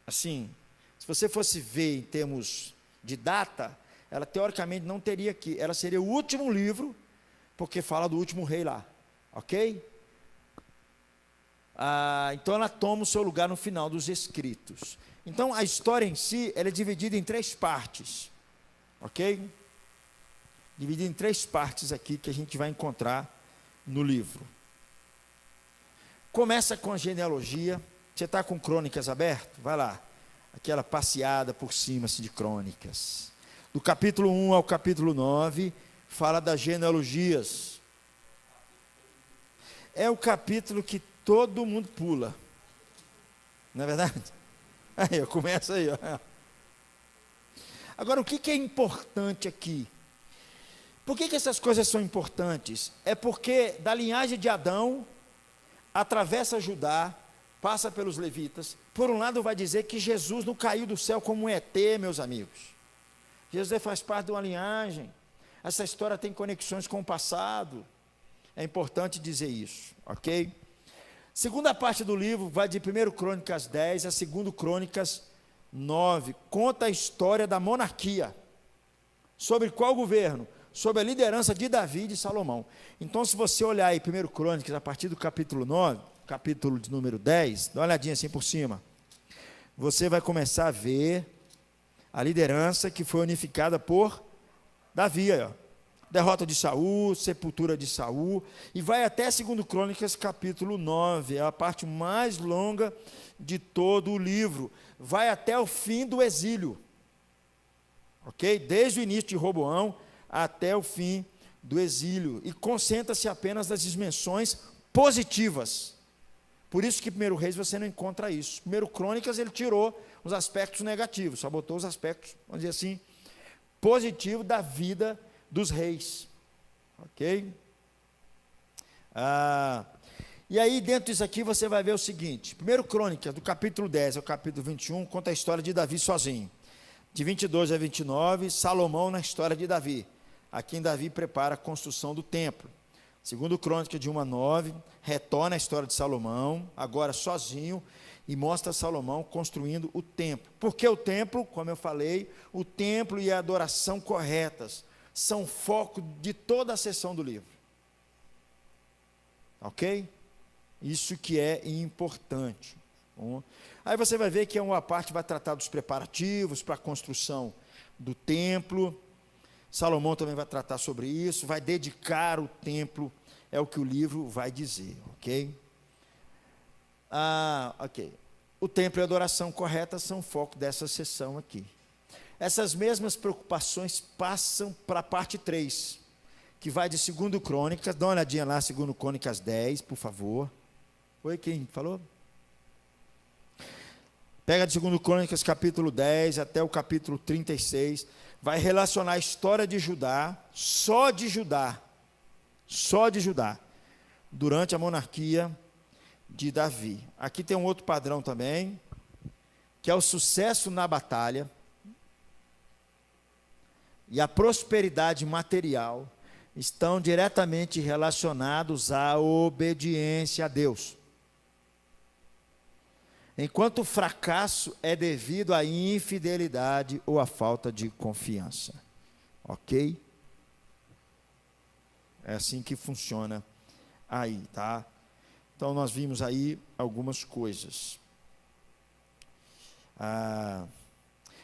Speaker 1: assim, se você fosse ver em termos de data, ela teoricamente não teria aqui, ela seria o último livro, porque fala do último rei lá, ok? Então ela toma o seu lugar no final dos escritos. Então a história em si, ela é dividida em 3 partes, ok? Dividida em 3 partes aqui que a gente vai encontrar no livro. Começa com a genealogia. Você está com Crônicas aberto? Vai lá. Aquela passeada por cima assim, de Crônicas. Do capítulo 1 ao capítulo 9, fala das genealogias. É o capítulo que todo mundo pula. Não é verdade? Aí, começa aí. Ó. Agora, o que é importante aqui? Por que essas coisas são importantes? É porque da linhagem de Adão, atravessa Judá, passa pelos levitas. Por um lado vai dizer que Jesus não caiu do céu como um ET, meus amigos. Jesus faz parte de uma linhagem. Essa história tem conexões com o passado. É importante dizer isso, ok? Segunda parte do livro vai de 1º Crônicas 10 a 2º Crônicas 9. Conta a história da monarquia. Sobre qual governo? Sobre a liderança de Davi e de Salomão. Então, se você olhar aí 1º Crônicas, a partir do capítulo 9, capítulo de número 10, dá uma olhadinha assim por cima, você vai começar a ver a liderança que foi unificada por Davi, ó. Derrota de Saul, sepultura de Saul, e vai até 2º Crônicas, capítulo 9, é a parte mais longa de todo o livro, vai até o fim do exílio, ok? Desde o início de Roboão, até o fim do exílio, e concentra-se apenas nas dimensões positivas. Por isso que 1º Reis você não encontra isso. 1º Crônicas ele tirou os aspectos negativos, só botou os aspectos, vamos dizer assim, positivos da vida dos reis, ok? E aí dentro disso aqui você vai ver o seguinte, 1º Crônicas, do capítulo 10 ao capítulo 21, conta a história de Davi sozinho. De 22 a 29, Salomão na história de Davi. Aqui em Davi prepara a construção do templo. 2º Crônica de 1 a 9, retorna a história de Salomão, agora sozinho, e mostra Salomão construindo o templo. Porque o templo, como eu falei, o templo e a adoração corretas são foco de toda a seção do livro. Ok? Isso que é importante. Bom, aí você vai ver que uma parte vai tratar dos preparativos para a construção do templo. Salomão também vai tratar sobre isso, vai dedicar o templo, é o que o livro vai dizer, ok? Ok. O templo e a adoração correta são o foco dessa sessão aqui. Essas mesmas preocupações passam para a parte 3, que vai de 2º Crônicas, dá uma olhadinha lá, 2º Crônicas 10, por favor. Oi, quem falou? Pega de 2º Crônicas, capítulo 10, até o capítulo 36, vai relacionar a história de Judá, só de Judá, durante a monarquia de Davi. Aqui tem um outro padrão também, que é o sucesso na batalha e a prosperidade material estão diretamente relacionados à obediência a Deus. Enquanto o fracasso é devido à infidelidade ou à falta de confiança. Ok? É assim que funciona aí, tá? Então nós vimos aí algumas coisas.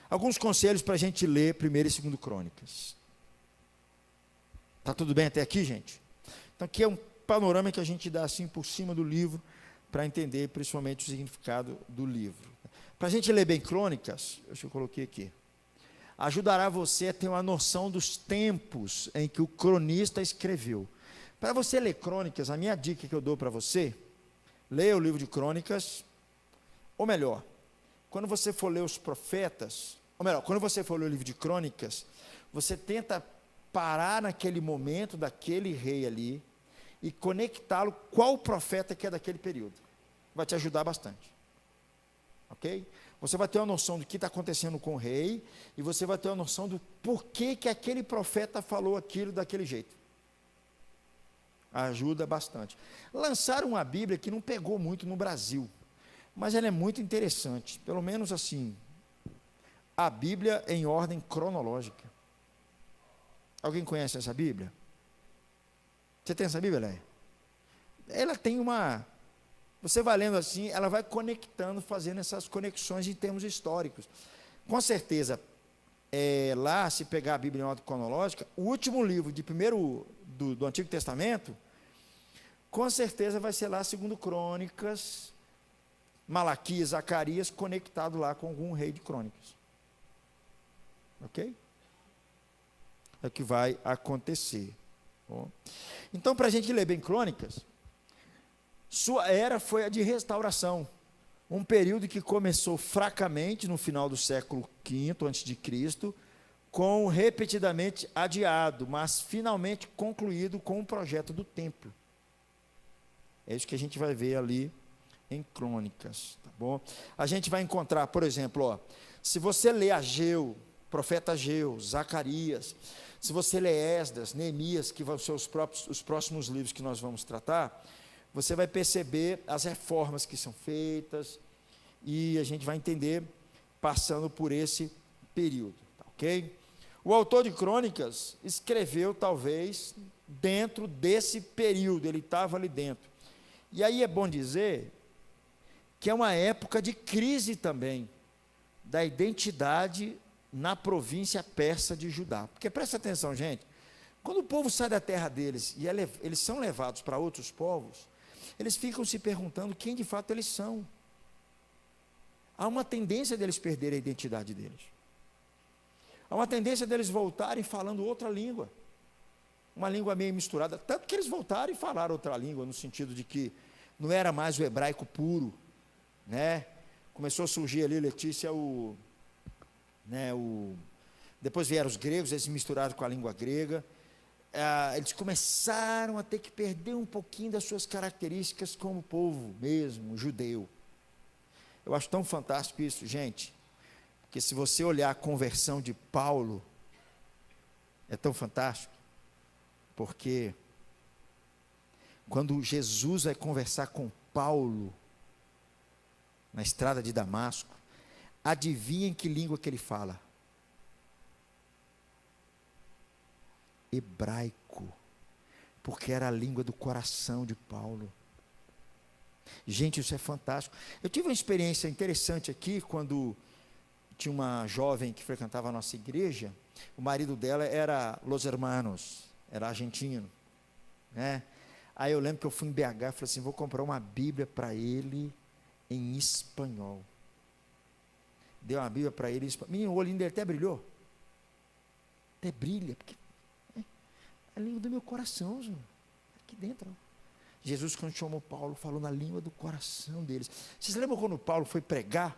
Speaker 1: Alguns conselhos para a gente ler 1ª e 2ª Crônicas. Está tudo bem até aqui, gente? Então, aqui é um panorama que a gente dá assim por cima do livro, para entender principalmente o significado do livro. Para a gente ler bem Crônicas, eu coloquei aqui, ajudará você a ter uma noção dos tempos em que o cronista escreveu. Para você ler Crônicas, a minha dica que eu dou para você, leia o livro de Crônicas, ou melhor, quando você for ler os profetas, ou melhor, quando você for ler o livro de Crônicas, você tenta parar naquele momento daquele rei ali, e conectá-lo qual profeta que é daquele período. Vai te ajudar bastante. Ok? Você vai ter uma noção do que está acontecendo com o rei, e você vai ter uma noção do porquê que aquele profeta falou aquilo daquele jeito. Ajuda bastante. Lançaram uma Bíblia que não pegou muito no Brasil, mas ela é muito interessante, pelo menos assim, a Bíblia em ordem cronológica. Alguém conhece essa Bíblia? Você tem essa Bíblia, Léia? Ela tem uma... Você vai lendo assim, ela vai conectando, fazendo essas conexões em termos históricos. Com certeza, lá, se pegar a Bíblia em ordem cronológica, o último livro do Antigo Testamento, com certeza vai ser lá 2º Crônicas, Malaquias, Zacarias, conectado lá com algum rei de Crônicas. Ok? É o que vai acontecer. Bom, então, para a gente ler bem Crônicas, sua era foi a de restauração, um período que começou fracamente no final do século V a.C., com repetidamente adiado, mas finalmente concluído com o projeto do templo. É isso que a gente vai ver ali em Crônicas, tá bom? A gente vai encontrar, por exemplo, se você ler Ageu, profeta Ageu, Zacarias, se você ler Esdras, Neemias, que vão ser os próximos livros que nós vamos tratar, você vai perceber as reformas que são feitas, e a gente vai entender passando por esse período, tá, ok? O autor de Crônicas escreveu talvez dentro desse período, ele estava ali dentro. E aí é bom dizer que é uma época de crise também, da identidade na província persa de Judá. Porque presta atenção, gente, quando o povo sai da terra deles e eles são levados para outros povos, eles ficam se perguntando quem de fato eles são. Há uma tendência deles perderem a identidade deles. Há uma tendência deles voltarem falando outra língua. Uma língua meio misturada. Tanto que eles voltaram e falaram outra língua, no sentido de que não era mais o hebraico puro, né? Começou a surgir ali, Letícia, depois vieram os gregos, eles se misturaram com a língua grega. Eles começaram a ter que perder um pouquinho das suas características como povo mesmo, judeu. Eu acho tão fantástico isso, gente, porque se você olhar a conversão de Paulo, é tão fantástico, porque quando Jesus vai conversar com Paulo, na estrada de Damasco, adivinha em que língua que ele fala? Hebraico, porque era a língua do coração de Paulo. Gente, isso é fantástico. Eu tive uma experiência interessante aqui, quando tinha uma jovem que frequentava a nossa igreja, o marido dela era Los Hermanos, era argentino, né? Aí eu lembro que eu fui em BH e falei assim, vou comprar uma Bíblia para ele em espanhol. Dei uma Bíblia para ele em espanhol. Menino, o olhinho dele até brilhou. Até brilha, porque é a língua do meu coração, Senhor. Aqui dentro. Jesus, quando chamou Paulo, falou na língua do coração deles. Vocês lembram quando Paulo foi pregar?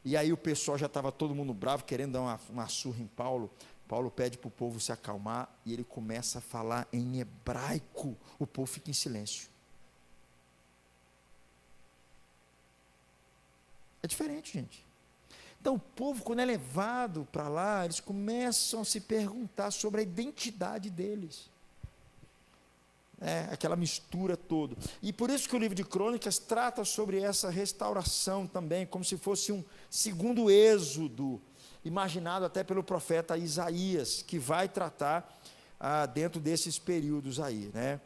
Speaker 1: E aí o pessoal já estava todo mundo bravo, querendo dar uma surra em Paulo. Paulo pede para o povo se acalmar, e ele começa a falar em hebraico. O povo fica em silêncio. É diferente, gente. Então o povo, quando é levado para lá, eles começam a se perguntar sobre a identidade deles. Aquela mistura toda. E por isso que o livro de Crônicas trata sobre essa restauração também, como se fosse um segundo êxodo, imaginado até pelo profeta Isaías, que vai tratar dentro desses períodos aí, né?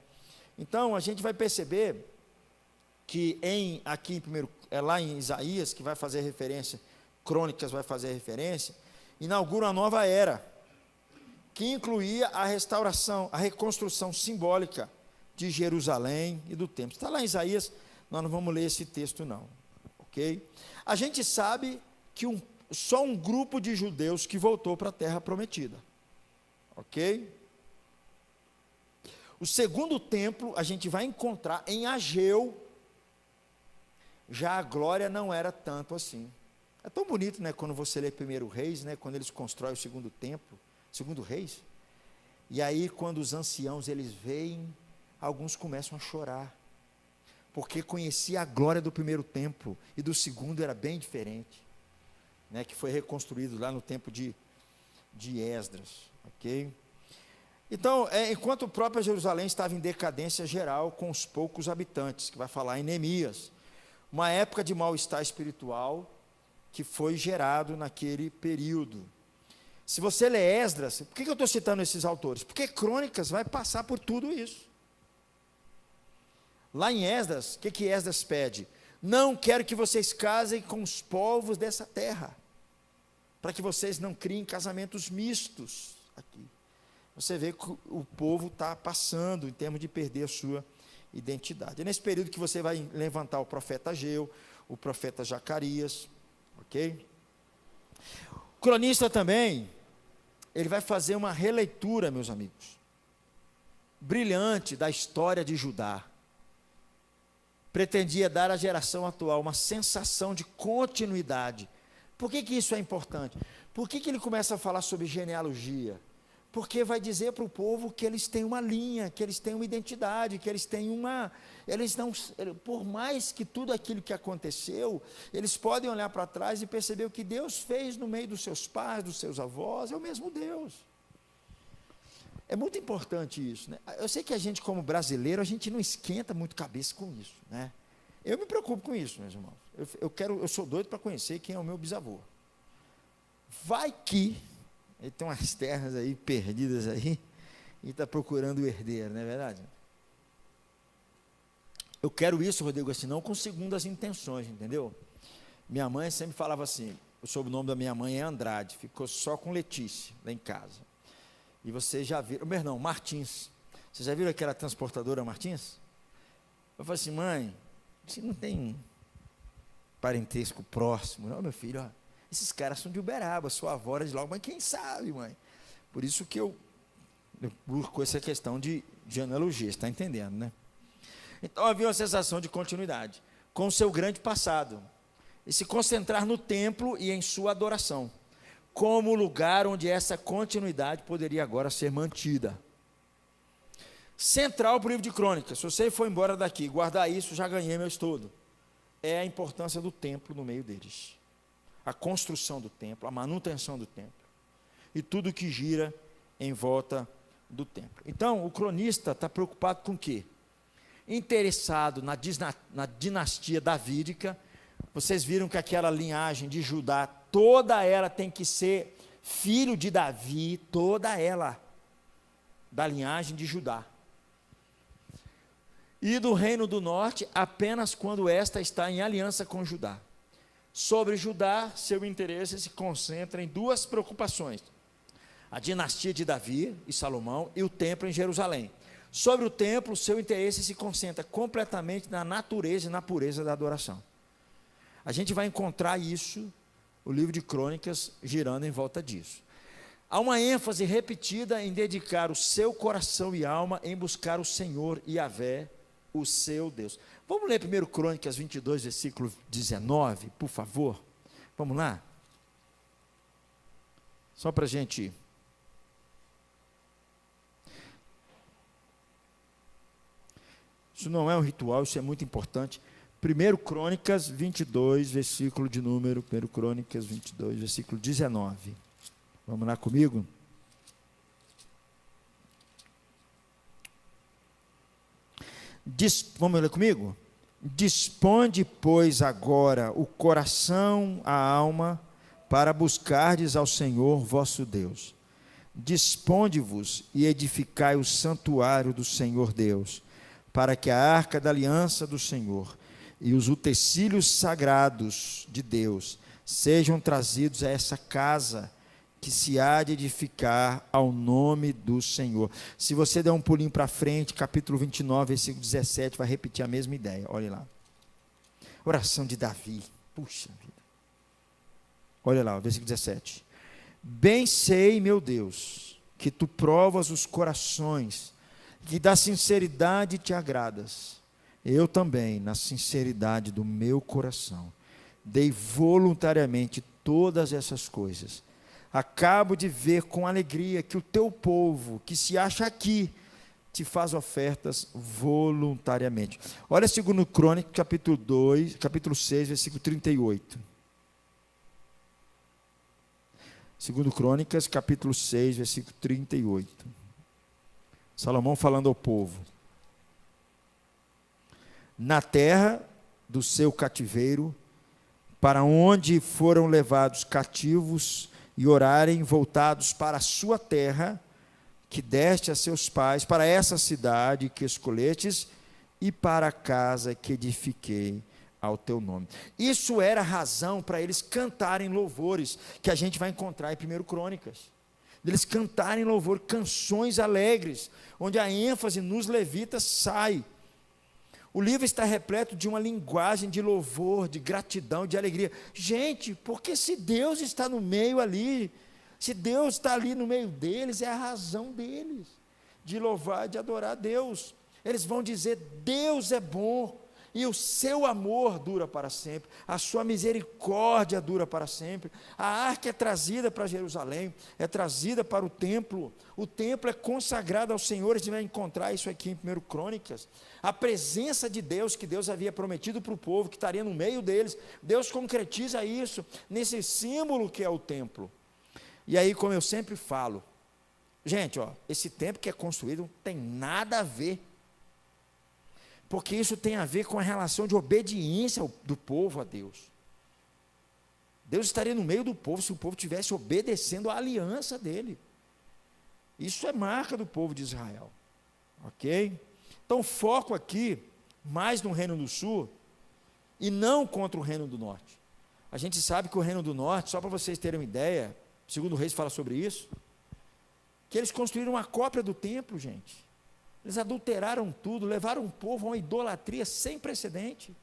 Speaker 1: Então a gente vai perceber que lá em Isaías, que vai fazer referência Crônicas vai fazer referência, inaugura uma nova era, que incluía a restauração, a reconstrução simbólica de Jerusalém e do templo. Está lá em Isaías, nós não vamos ler esse texto não, ok? A gente sabe que só um grupo de judeus que voltou para a terra prometida, ok? O segundo templo a gente vai encontrar em Ageu. Já a glória não era tanto assim. É tão bonito, né, quando você lê 1 Reis, né, quando eles constroem o segundo templo, segundo Reis, e aí quando os anciãos eles veem, alguns começam a chorar, porque conhecia a glória do primeiro templo, e do segundo era bem diferente, né, que foi reconstruído lá no tempo de Esdras, ok? Então, enquanto o próprio Jerusalém estava em decadência geral, com os poucos habitantes, que vai falar em Neemias, uma época de mal-estar espiritual, que foi gerado naquele período. Se você lê Esdras, por que eu estou citando esses autores? Porque Crônicas vai passar por tudo isso. Lá em Esdras, o que Esdras pede? Não quero que vocês casem com os povos dessa terra, para que vocês não criem casamentos mistos aqui. Você vê que o povo está passando em termos de perder a sua identidade. É nesse período que você vai levantar o profeta Ageu, o profeta Zacarias, ok? O cronista também, ele vai fazer uma releitura, meus amigos, brilhante da história de Judá. Pretendia dar à geração atual uma sensação de continuidade. Por que isso é importante? Por que ele começa a falar sobre genealogia? Porque vai dizer para o povo que eles têm uma linha, que eles têm uma identidade, que eles têm eles não, por mais que tudo aquilo que aconteceu, eles podem olhar para trás e perceber o que Deus fez no meio dos seus pais, dos seus avós, é o mesmo Deus. É muito importante isso, né? Eu sei que a gente, como brasileiro, a gente não esquenta muito cabeça com isso, né? Eu me preocupo com isso, meus irmãos. Eu sou doido para conhecer quem é o meu bisavô. Vai que ele tem umas terras aí perdidas aí e está procurando o herdeiro, não é verdade? Eu quero isso, Rodrigo, assim, não com segundas intenções, entendeu? Minha mãe sempre falava assim, o sobrenome da minha mãe é Andrade, ficou só com Letícia, lá em casa. E vocês já viram, meu irmão, Martins, vocês já viram aquela transportadora Martins? Eu falei assim, mãe, você não tem parentesco próximo, não, meu filho, ó, esses caras são de Uberaba, sua avó era de lá, mas quem sabe, mãe? Por isso que eu busco essa questão de genealogia, está entendendo, né? Então havia uma sensação de continuidade, com o seu grande passado, e se concentrar no templo e em sua adoração, como lugar onde essa continuidade poderia agora ser mantida. Central para o livro de Crônicas, se você for embora daqui, guardar isso, já ganhei meu estudo, é a importância do templo no meio deles. A construção do templo, a manutenção do templo, e tudo que gira em volta do templo. Então, o cronista está preocupado com o quê? Interessado na dinastia davídica. Vocês viram que aquela linhagem de Judá, toda ela tem que ser filho de Davi, toda ela, da linhagem de Judá. E do reino do norte, apenas quando esta está em aliança com Judá. Sobre Judá, seu interesse se concentra em duas preocupações: a dinastia de Davi e Salomão e o templo em Jerusalém. Sobre o templo, seu interesse se concentra completamente na natureza e na pureza da adoração. A gente vai encontrar isso, o livro de Crônicas, girando em volta disso. Há uma ênfase repetida em dedicar o seu coração e alma em buscar o Senhor Yahvé, o seu Deus. Vamos ler primeiro Crônicas 22, versículo 19, por favor. Vamos lá? Só para a gente... Isso não é um ritual, isso é muito importante. 1 Crônicas 22, versículo de número, 1 Crônicas 22, versículo 19. Vamos lá comigo? Vamos ler comigo? Disponde, pois, agora o coração, a alma, para buscardes ao Senhor vosso Deus. Disponde-vos e edificai o santuário do Senhor Deus, para que a arca da aliança do Senhor e os utensílios sagrados de Deus sejam trazidos a essa casa que se há de edificar ao nome do Senhor. Se você der um pulinho para frente, capítulo 29, versículo 17, vai repetir a mesma ideia. Olha lá. Oração de Davi. Puxa vida. Olha lá, o versículo 17. Bem sei, meu Deus, que tu provas os corações, que da sinceridade te agradas. Eu também, na sinceridade do meu coração, dei voluntariamente todas essas coisas. Acabo de ver com alegria que o teu povo, que se acha aqui, te faz ofertas voluntariamente. Olha 2 Crônicas, capítulo 6, versículo 38. 2 Crônicas, capítulo 6, versículo 38. Salomão falando ao povo. Na terra do seu cativeiro, para onde foram levados cativos e orarem voltados para a sua terra, que deste a seus pais, para essa cidade que escolhestes, e para a casa que edifiquei ao teu nome. Isso era razão para eles cantarem louvores, que a gente vai encontrar em 1 Crônicas. Eles cantarem louvor, canções alegres, onde a ênfase nos levitas sai. O livro está repleto de uma linguagem de louvor, de gratidão, de alegria. Gente, porque se Deus está no meio ali, se Deus está ali no meio deles, é a razão deles de louvar, de adorar a Deus. Eles vão dizer: Deus é bom, e o seu amor dura para sempre, a sua misericórdia dura para sempre. A arca é trazida para Jerusalém, é trazida para o templo é consagrado ao Senhor. A gente vai encontrar isso aqui em 1 Crônicas. A presença de Deus, que Deus havia prometido para o povo, que estaria no meio deles, Deus concretiza isso, nesse símbolo que é o templo. E aí, como eu sempre falo, gente, esse templo que é construído não tem nada a ver, porque isso tem a ver com a relação de obediência do povo a Deus. Deus estaria no meio do povo se o povo estivesse obedecendo à aliança dele. Isso é marca do povo de Israel, ok? Então, foco aqui mais no Reino do Sul e não contra o Reino do Norte. A gente sabe que o Reino do Norte, só para vocês terem uma ideia, 2 Reis fala sobre isso, que eles construíram uma cópia do templo, gente. Eles adulteraram tudo, levaram o povo a uma idolatria sem precedente.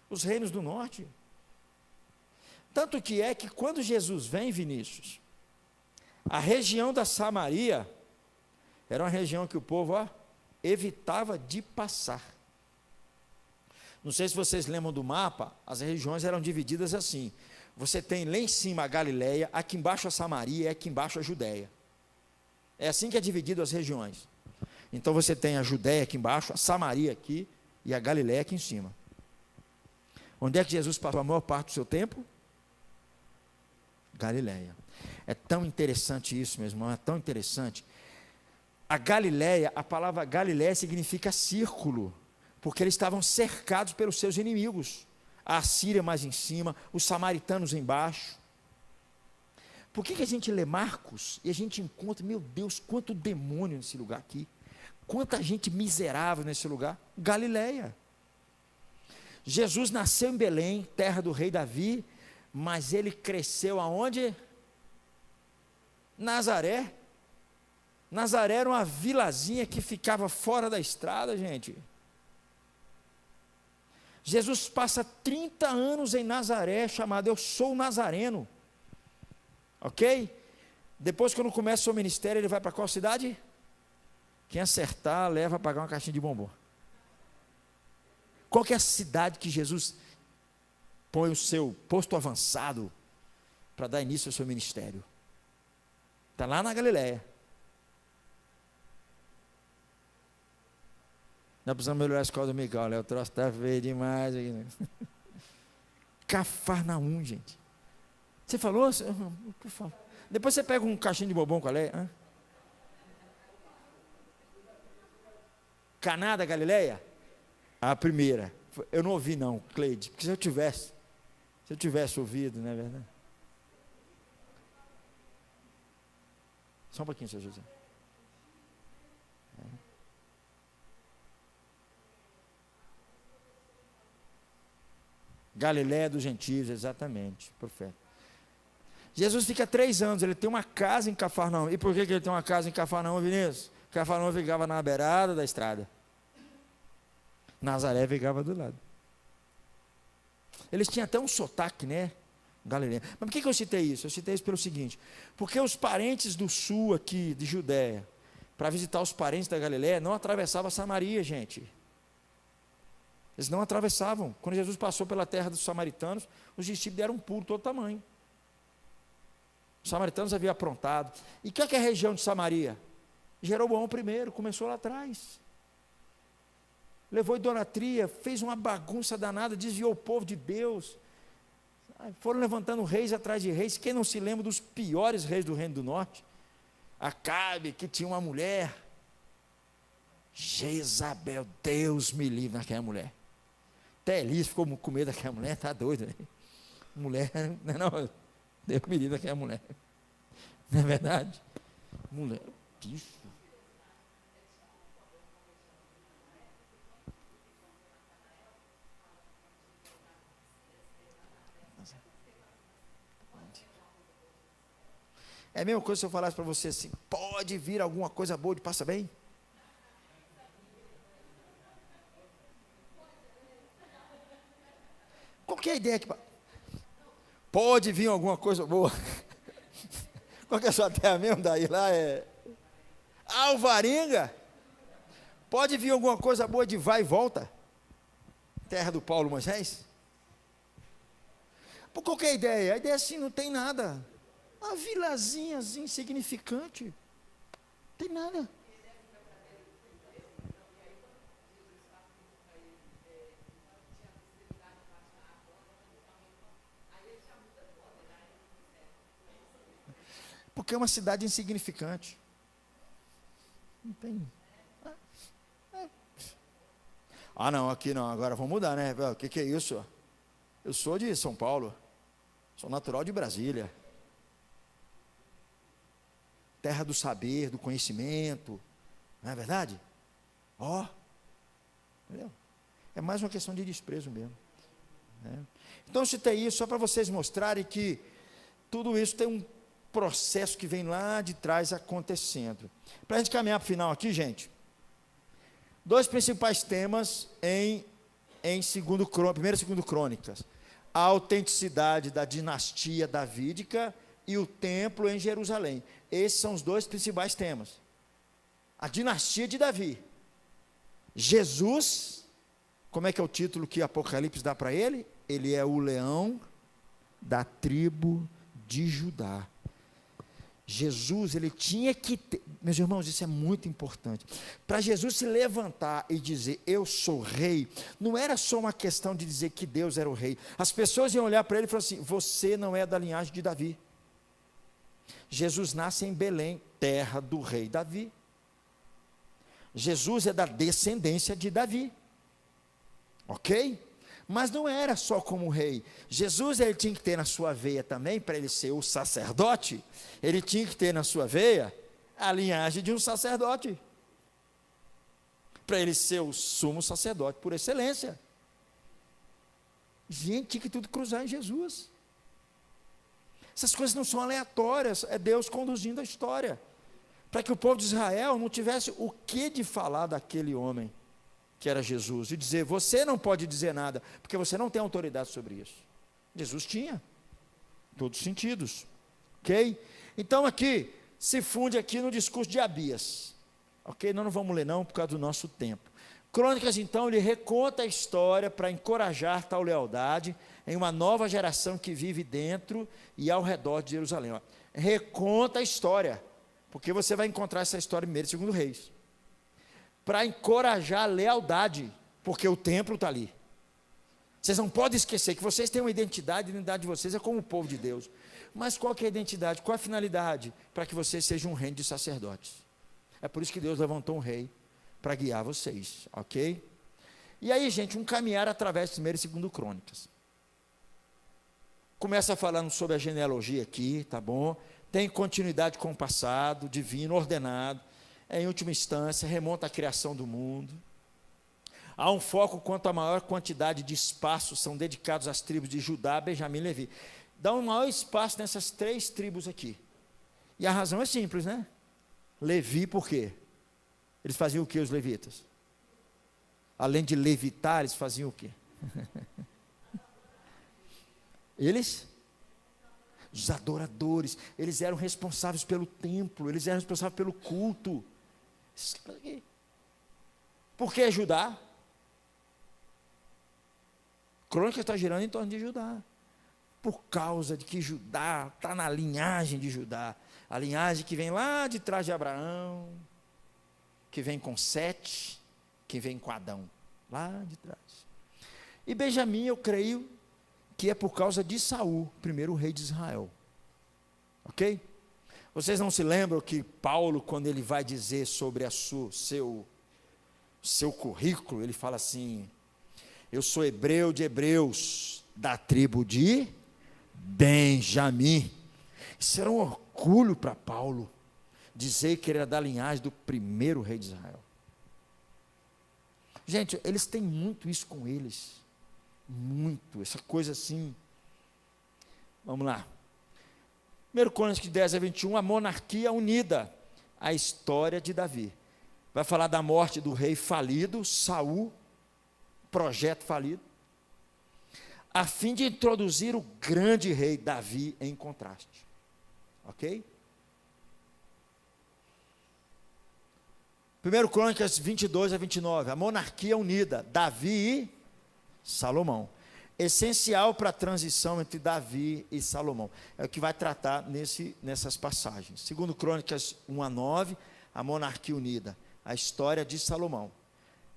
Speaker 1: Os reinos do norte. Tanto que é que quando Jesus vem, Vinícius, a região da Samaria era uma região que o povo evitava de passar. Não sei se vocês lembram do mapa, as regiões eram divididas assim. Você tem lá em cima a Galileia, aqui embaixo a Samaria e aqui embaixo a Judéia. É assim que é dividido as regiões. Então você tem a Judéia aqui embaixo, a Samaria aqui e a Galileia aqui em cima. Onde é que Jesus passou a maior parte do seu tempo? Galileia. É tão interessante isso, meu irmão, é tão interessante. A Galileia, a palavra Galileia significa círculo, porque eles estavam cercados pelos seus inimigos. A Assíria mais em cima, os samaritanos embaixo. Por que a gente lê Marcos e a gente encontra, meu Deus, quanto demônio nesse lugar aqui? Quanta gente miserável nesse lugar? Galileia. Jesus nasceu em Belém, terra do rei Davi, mas ele cresceu aonde? Nazaré. Nazaré era uma vilazinha que ficava fora da estrada, gente. Jesus passa 30 anos em Nazaré, chamado Eu Sou Nazareno. Ok? Depois, quando começa o seu ministério, ele vai para qual cidade? Quem acertar, leva a pagar uma caixinha de bombom. Qual que é a cidade que Jesus põe o seu posto avançado para dar início ao seu ministério? Está lá na Galileia. Nós precisamos melhorar a escola dominical, né? O troço está feio demais aqui, né? Cafarnaum, gente. Você falou? Por favor. Depois você pega um caixinho de bombom, qual é? Caná da Galileia? A primeira. Eu não ouvi não, Cleide, porque se eu tivesse ouvido, não é verdade? Só um pouquinho, seu José. Galiléia dos gentios, exatamente, profeta. Jesus fica 3 anos, ele tem uma casa em Cafarnaum. E por que ele tem uma casa em Cafarnaum, Vinícius? Cafarnaum ficava na beirada da estrada. Nazaré ficava do lado. Eles tinham até um sotaque, né? Galileia. Mas por que eu citei isso? Eu citei isso pelo seguinte: porque os parentes do sul aqui, de Judéia, para visitar os parentes da Galileia, não atravessavam Samaria, gente. Eles não atravessavam. Quando Jesus passou pela terra dos samaritanos, os discípulos deram um pulo todo tamanho. Os samaritanos haviam aprontado. E o que é a região de Samaria? Jeroboão primeiro, começou lá atrás. Levou idolatria, fez uma bagunça danada, desviou o povo de Deus. Foram levantando reis atrás de reis. Quem não se lembra dos piores reis do Reino do Norte? Acabe, que tinha uma mulher. Jezabel, Deus me livre daquela mulher. Até Elias ficou com medo daquela mulher, está doido, né? Mulher, não, Deus me livre daquela mulher. Não é verdade? Mulher, bicho. É a mesma coisa se eu falasse para você assim: pode vir alguma coisa boa de Passa Bem? Qual que é a ideia que pode vir alguma coisa boa? Qual que é a sua terra mesmo daí? Lá é Alvarenga. Pode vir alguma coisa boa de Vai e Volta? Terra do Paulo Moisés? Por qual que é a ideia? A ideia é assim: não tem nada. Uma vilazinha insignificante. Não tem nada. Porque é uma cidade insignificante. Não tem. Ah, não, aqui não, agora vamos mudar, né? O que é isso? Eu sou de São Paulo. Sou natural de Brasília. Terra do saber, do conhecimento. Não é verdade? Ó. Entendeu? É mais uma questão de desprezo mesmo. Né? Então eu citei isso só para vocês mostrarem que tudo isso tem um processo que vem lá de trás acontecendo. Para a gente caminhar para o final aqui, gente, 2 principais temas em 1 e 2 Crônicas: a autenticidade da dinastia davídica e o templo em Jerusalém. Esses são os 2 principais temas. A dinastia de Davi. Jesus, como é que é o título que Apocalipse dá para ele? Ele é o leão da tribo de Judá. Jesus, ele tinha que ter, meus irmãos, isso é muito importante. Para Jesus se levantar e dizer: eu sou rei, não era só uma questão de dizer que Deus era o rei. As pessoas iam olhar para ele e falar assim: você não é da linhagem de Davi. Jesus nasce em Belém, terra do rei Davi. Jesus é da descendência de Davi. Ok? Mas não era só como rei. Jesus, ele tinha que ter na sua veia também, para ele ser o sacerdote, ele tinha que ter na sua veia a linhagem de um sacerdote, para ele ser o sumo sacerdote por excelência. Gente, tinha que tudo cruzar em Jesus. Essas coisas não são aleatórias, é Deus conduzindo a história, para que o povo de Israel não tivesse o que de falar daquele homem, que era Jesus, e dizer: você não pode dizer nada, porque você não tem autoridade sobre isso. Jesus tinha, em todos os sentidos, ok? Então aqui, se funde aqui no discurso de Abias, ok? Nós não vamos ler não, por causa do nosso tempo. Crônicas, então, ele reconta a história para encorajar tal lealdade em uma nova geração que vive dentro e ao redor de Jerusalém. Ó, reconta a história, porque você vai encontrar essa história em 1 e 2 Reis, para encorajar a lealdade, porque o templo está ali. Vocês não podem esquecer que vocês têm uma identidade, a identidade de vocês é como o povo de Deus. Mas qual que é a identidade, qual a finalidade? Para que vocês sejam um reino de sacerdotes. É por isso que Deus levantou um rei, para guiar vocês, ok? E aí, gente, um caminhar através de 1 e 2 Crônicas. Começa falando sobre a genealogia aqui, tá bom? Tem continuidade com o passado, divino, ordenado. Em última instância, remonta à criação do mundo. Há um foco quanto à maior quantidade de espaços são dedicados às tribos de Judá, Benjamim e Levi. Dá um maior espaço nessas 3 tribos aqui. E a razão é simples, né? Levi, por quê? Eles faziam o que, os levitas? Além de levitar, eles faziam o quê? Eles? Os adoradores. Eles eram responsáveis pelo templo. Eles eram responsáveis pelo culto. Por que Judá? Crônica está girando em torno de Judá. Por causa de que Judá está na linhagem de Judá. A linhagem que vem lá de trás de Abraão, que vem com Sete, que vem com Adão, lá de trás. E Benjamim, eu creio que é por causa de Saul, primeiro rei de Israel. Ok? Vocês não se lembram que Paulo, quando ele vai dizer sobre seu currículo, ele fala assim: eu sou hebreu de hebreus, da tribo de Benjamim. Isso era um orgulho para Paulo, dizer que ele era da linhagem do primeiro rei de Israel. Gente, eles têm muito isso com eles, muito, essa coisa assim. Vamos lá, 1 Crônicas 10:21, a monarquia unida, a história de Davi. Vai falar da morte do rei falido, Saul, projeto falido, a fim de introduzir o grande rei Davi em contraste. Ok? 1 Crônicas 22:29, a monarquia unida, Davi e Salomão. Essencial para a transição entre Davi e Salomão. É o que vai tratar nessas passagens. 2 Crônicas 1:9, a monarquia unida, a história de Salomão.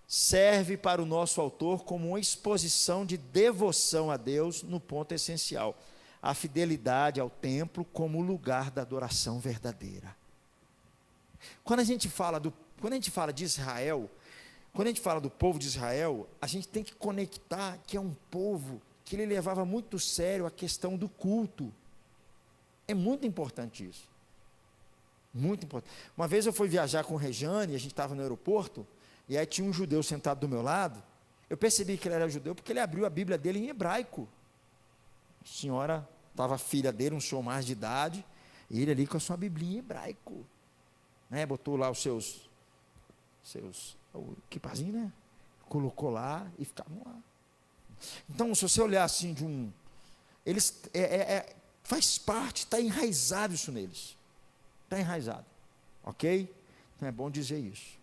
Speaker 1: Serve para o nosso autor como uma exposição de devoção a Deus no ponto essencial. A fidelidade ao templo como lugar da adoração verdadeira. Quando a gente fala de Israel, quando a gente fala do povo de Israel, a gente tem que conectar que é um povo que ele levava muito sério a questão do culto. É muito importante isso. Muito importante. Uma vez eu fui viajar com o Rejane, e a gente estava no aeroporto, e aí tinha um judeu sentado do meu lado. Eu percebi que ele era judeu porque ele abriu a Bíblia dele em hebraico. A senhora estava a filha dele, um senhor mais de idade, e ele ali com a sua Biblinha em hebraico. Né? Botou lá os seus equipazinho, né? Colocou lá e ficavam lá. Então, se você olhar assim eles faz parte, está enraizado isso neles. Está enraizado. Ok? Então é bom dizer isso.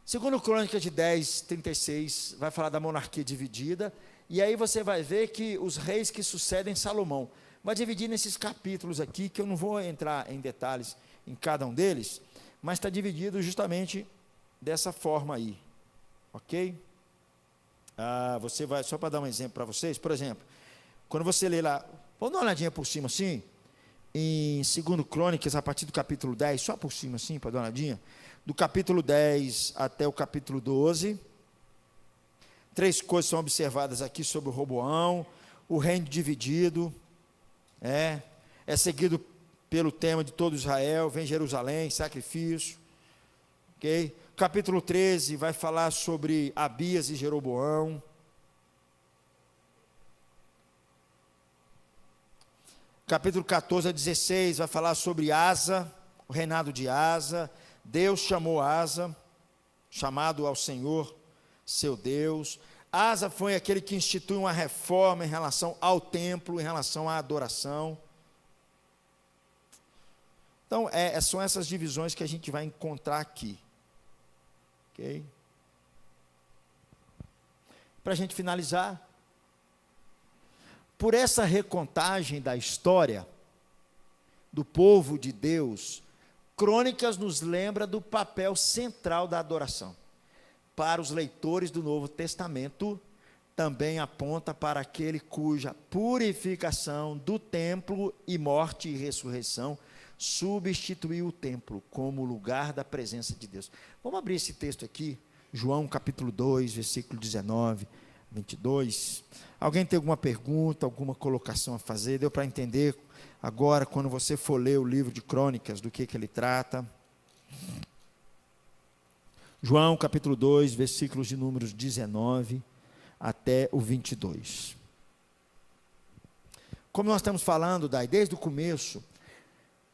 Speaker 1: 2 Crônicas de 10:36 vai falar da monarquia dividida, e aí você vai ver que os reis que sucedem Salomão, vai dividir nesses capítulos aqui, que eu não vou entrar em detalhes em cada um deles, mas está dividido justamente dessa forma aí, ok? Você vai, só para dar um exemplo para vocês, por exemplo, quando você lê lá, vamos dar uma olhadinha por cima assim, em 2 Crônicas, a partir do capítulo 10, só por cima assim, para dar uma olhadinha, do capítulo 10 até o capítulo 12, 3 coisas são observadas aqui sobre o Roboão, o reino dividido, é seguido pelo tema de todo Israel, vem Jerusalém, sacrifício, ok? Capítulo 13 vai falar sobre Abias e Jeroboão. Capítulo 14-16 vai falar sobre Asa, o reinado de Asa. Deus chamou Asa, chamado ao Senhor, seu Deus. Asa foi aquele que instituiu uma reforma em relação ao templo, em relação à adoração. Então, são essas divisões que a gente vai encontrar aqui. Ok? Para a gente finalizar, por essa recontagem da história do povo de Deus, Crônicas nos lembra do papel central da adoração. Para os leitores do Novo Testamento, também aponta para aquele cuja purificação do templo e morte e ressurreição substituiu o templo como lugar da presença de Deus. Vamos abrir esse texto aqui, João capítulo 2, versículo 19, 22. Alguém tem alguma pergunta, alguma colocação a fazer? Deu para entender agora, quando você for ler o livro de Crônicas, do que ele trata? João capítulo 2, versículos de números 19 até o 22. Como nós estamos falando, desde o começo,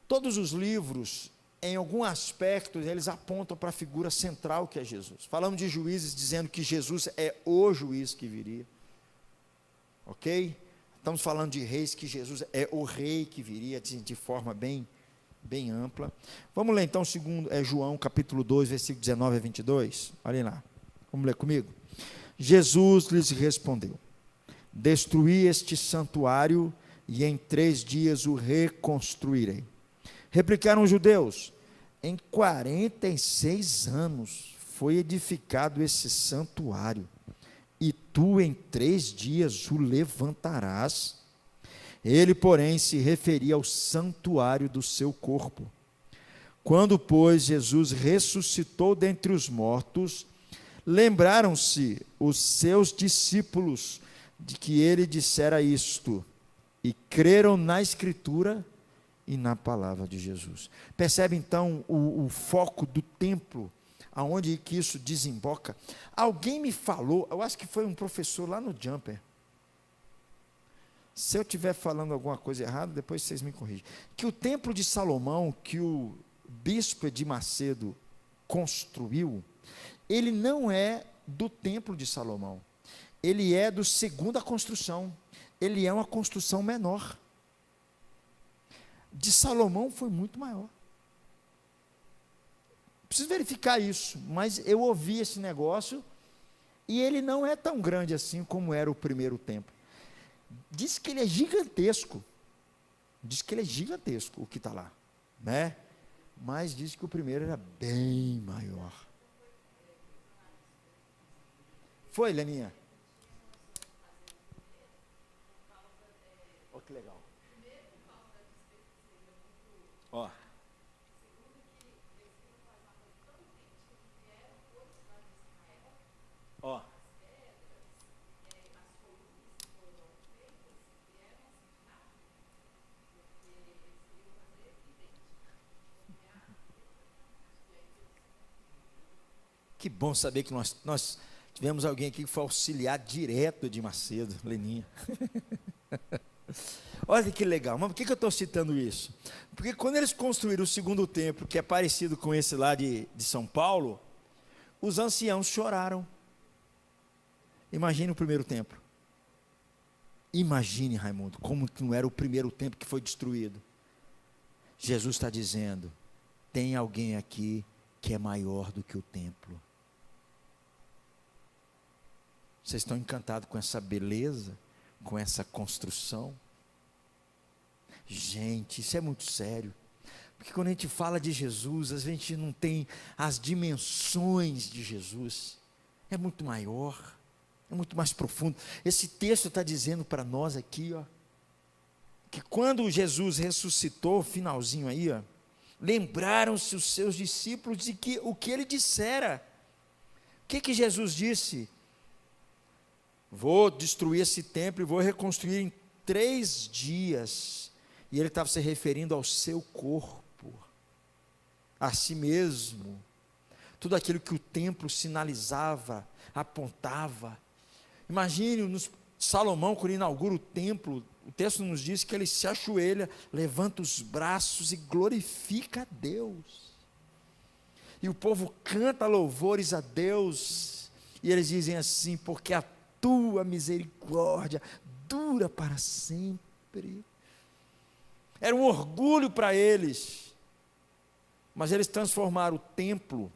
Speaker 1: todos os livros, em algum aspecto, eles apontam para a figura central que é Jesus. Falamos de Juízes, dizendo que Jesus é o juiz que viria. Ok? Estamos falando de reis, que Jesus é o rei que viria, de forma bem ampla. Vamos ler então João capítulo 2, versículo 19 a 22. Olhem lá, vamos ler comigo. Jesus lhes respondeu: destruí este santuário e em 3 dias o reconstruirei. Replicaram os judeus: em 46 anos foi edificado esse santuário, e tu em 3 dias o levantarás. Ele, porém, se referia ao santuário do seu corpo. Quando, pois, Jesus ressuscitou dentre os mortos, lembraram-se os seus discípulos de que ele dissera isto, e creram na Escritura e na palavra de Jesus. Percebe então o foco do templo, aonde que isso desemboca? Alguém me falou, eu acho que foi um professor lá no Jumper. Se eu estiver falando alguma coisa errada, depois vocês me corrigem. Que o templo de Salomão, que o bispo Edir Macedo construiu, ele não é do templo de Salomão. Ele é do segunda construção. Ele é uma construção menor. De Salomão foi muito maior. Preciso verificar isso, mas eu ouvi esse negócio e ele não é tão grande assim como era o primeiro templo. Diz que ele é gigantesco. Diz que ele é gigantesco, o que está lá, né? Mas diz que o primeiro era bem maior. Foi, Leninha? Olha que legal. Ó. Ó. Que bom saber que nós tivemos alguém aqui que foi auxiliar direto de Macedo, Leninha. Olha que legal, mas por que eu estou citando isso? Porque quando eles construíram o segundo templo, que é parecido com esse lá de São Paulo, os anciãos choraram. Imagine o primeiro templo. Imagine, Raimundo, como que não era o primeiro templo que foi destruído. Jesus está dizendo, tem alguém aqui que é maior do que o templo. Vocês estão encantados com essa beleza, com essa construção? Gente, isso é muito sério. Porque quando a gente fala de Jesus, a gente não tem as dimensões de Jesus. É muito maior, é muito mais profundo. Esse texto está dizendo para nós aqui, ó, que quando Jesus ressuscitou, finalzinho aí, ó, lembraram-se os seus discípulos de que o que ele dissera. O que Jesus disse? Vou destruir esse templo e vou reconstruir em 3 dias. E ele estava se referindo ao seu corpo, a si mesmo. Tudo aquilo que o templo sinalizava, apontava. Imagine, Salomão, quando inaugura o templo, o texto nos diz que ele se ajoelha, levanta os braços e glorifica a Deus. E o povo canta louvores a Deus. E eles dizem assim, porque a tua misericórdia dura para sempre. Era um orgulho para eles, mas eles transformaram o templo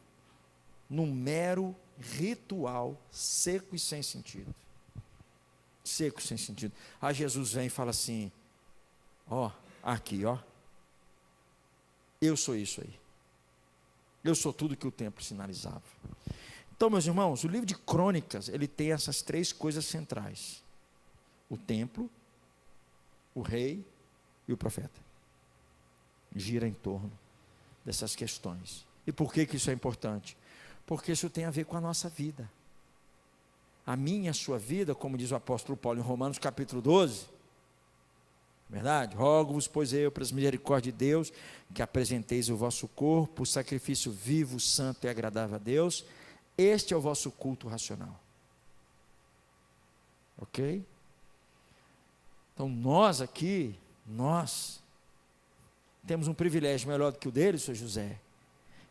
Speaker 1: num mero ritual seco e sem sentido. Seco e sem sentido. Aí Jesus vem e fala assim, ó, aqui, ó, eu sou isso aí. Eu sou tudo que o templo sinalizava. Então, meus irmãos, o livro de Crônicas, ele tem essas 3 coisas centrais: o templo, o rei e o profeta. Gira em torno dessas questões. E por que isso é importante? Porque isso tem a ver com a nossa vida. A minha e a sua vida, como diz o apóstolo Paulo em Romanos capítulo 12, verdade? Rogo-vos, pois eu, pelas misericórdias de Deus, que apresenteis o vosso corpo, sacrifício vivo, santo e agradável a Deus. Este é o vosso culto racional. Ok? Então nós aqui, nós temos um privilégio melhor do que o dele, Sr. José,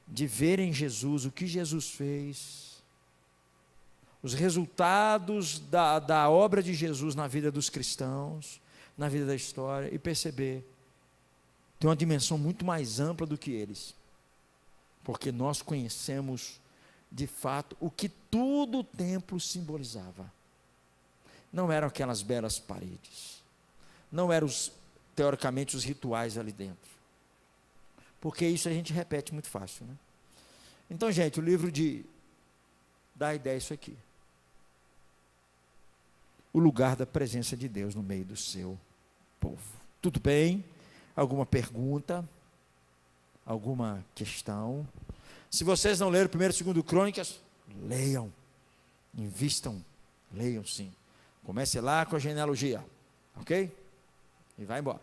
Speaker 1: de ver em Jesus o que Jesus fez, os resultados da obra de Jesus na vida dos cristãos, na vida da história, e perceber, tem uma dimensão muito mais ampla do que eles, porque nós conhecemos de fato o que todo o templo simbolizava. Não eram aquelas belas paredes, não eram teoricamente os rituais ali dentro, porque isso a gente repete muito fácil, né? Então, gente, o livro dá a ideia isso aqui: o lugar da presença de Deus no meio do seu povo. Tudo bem? Alguma pergunta? Alguma questão? Se vocês não leram 1º e 2º Crônicas, leiam, invistam, leiam sim. Comece lá com a genealogia, ok? E vai embora.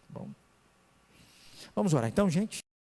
Speaker 1: Bom, vamos orar então, gente.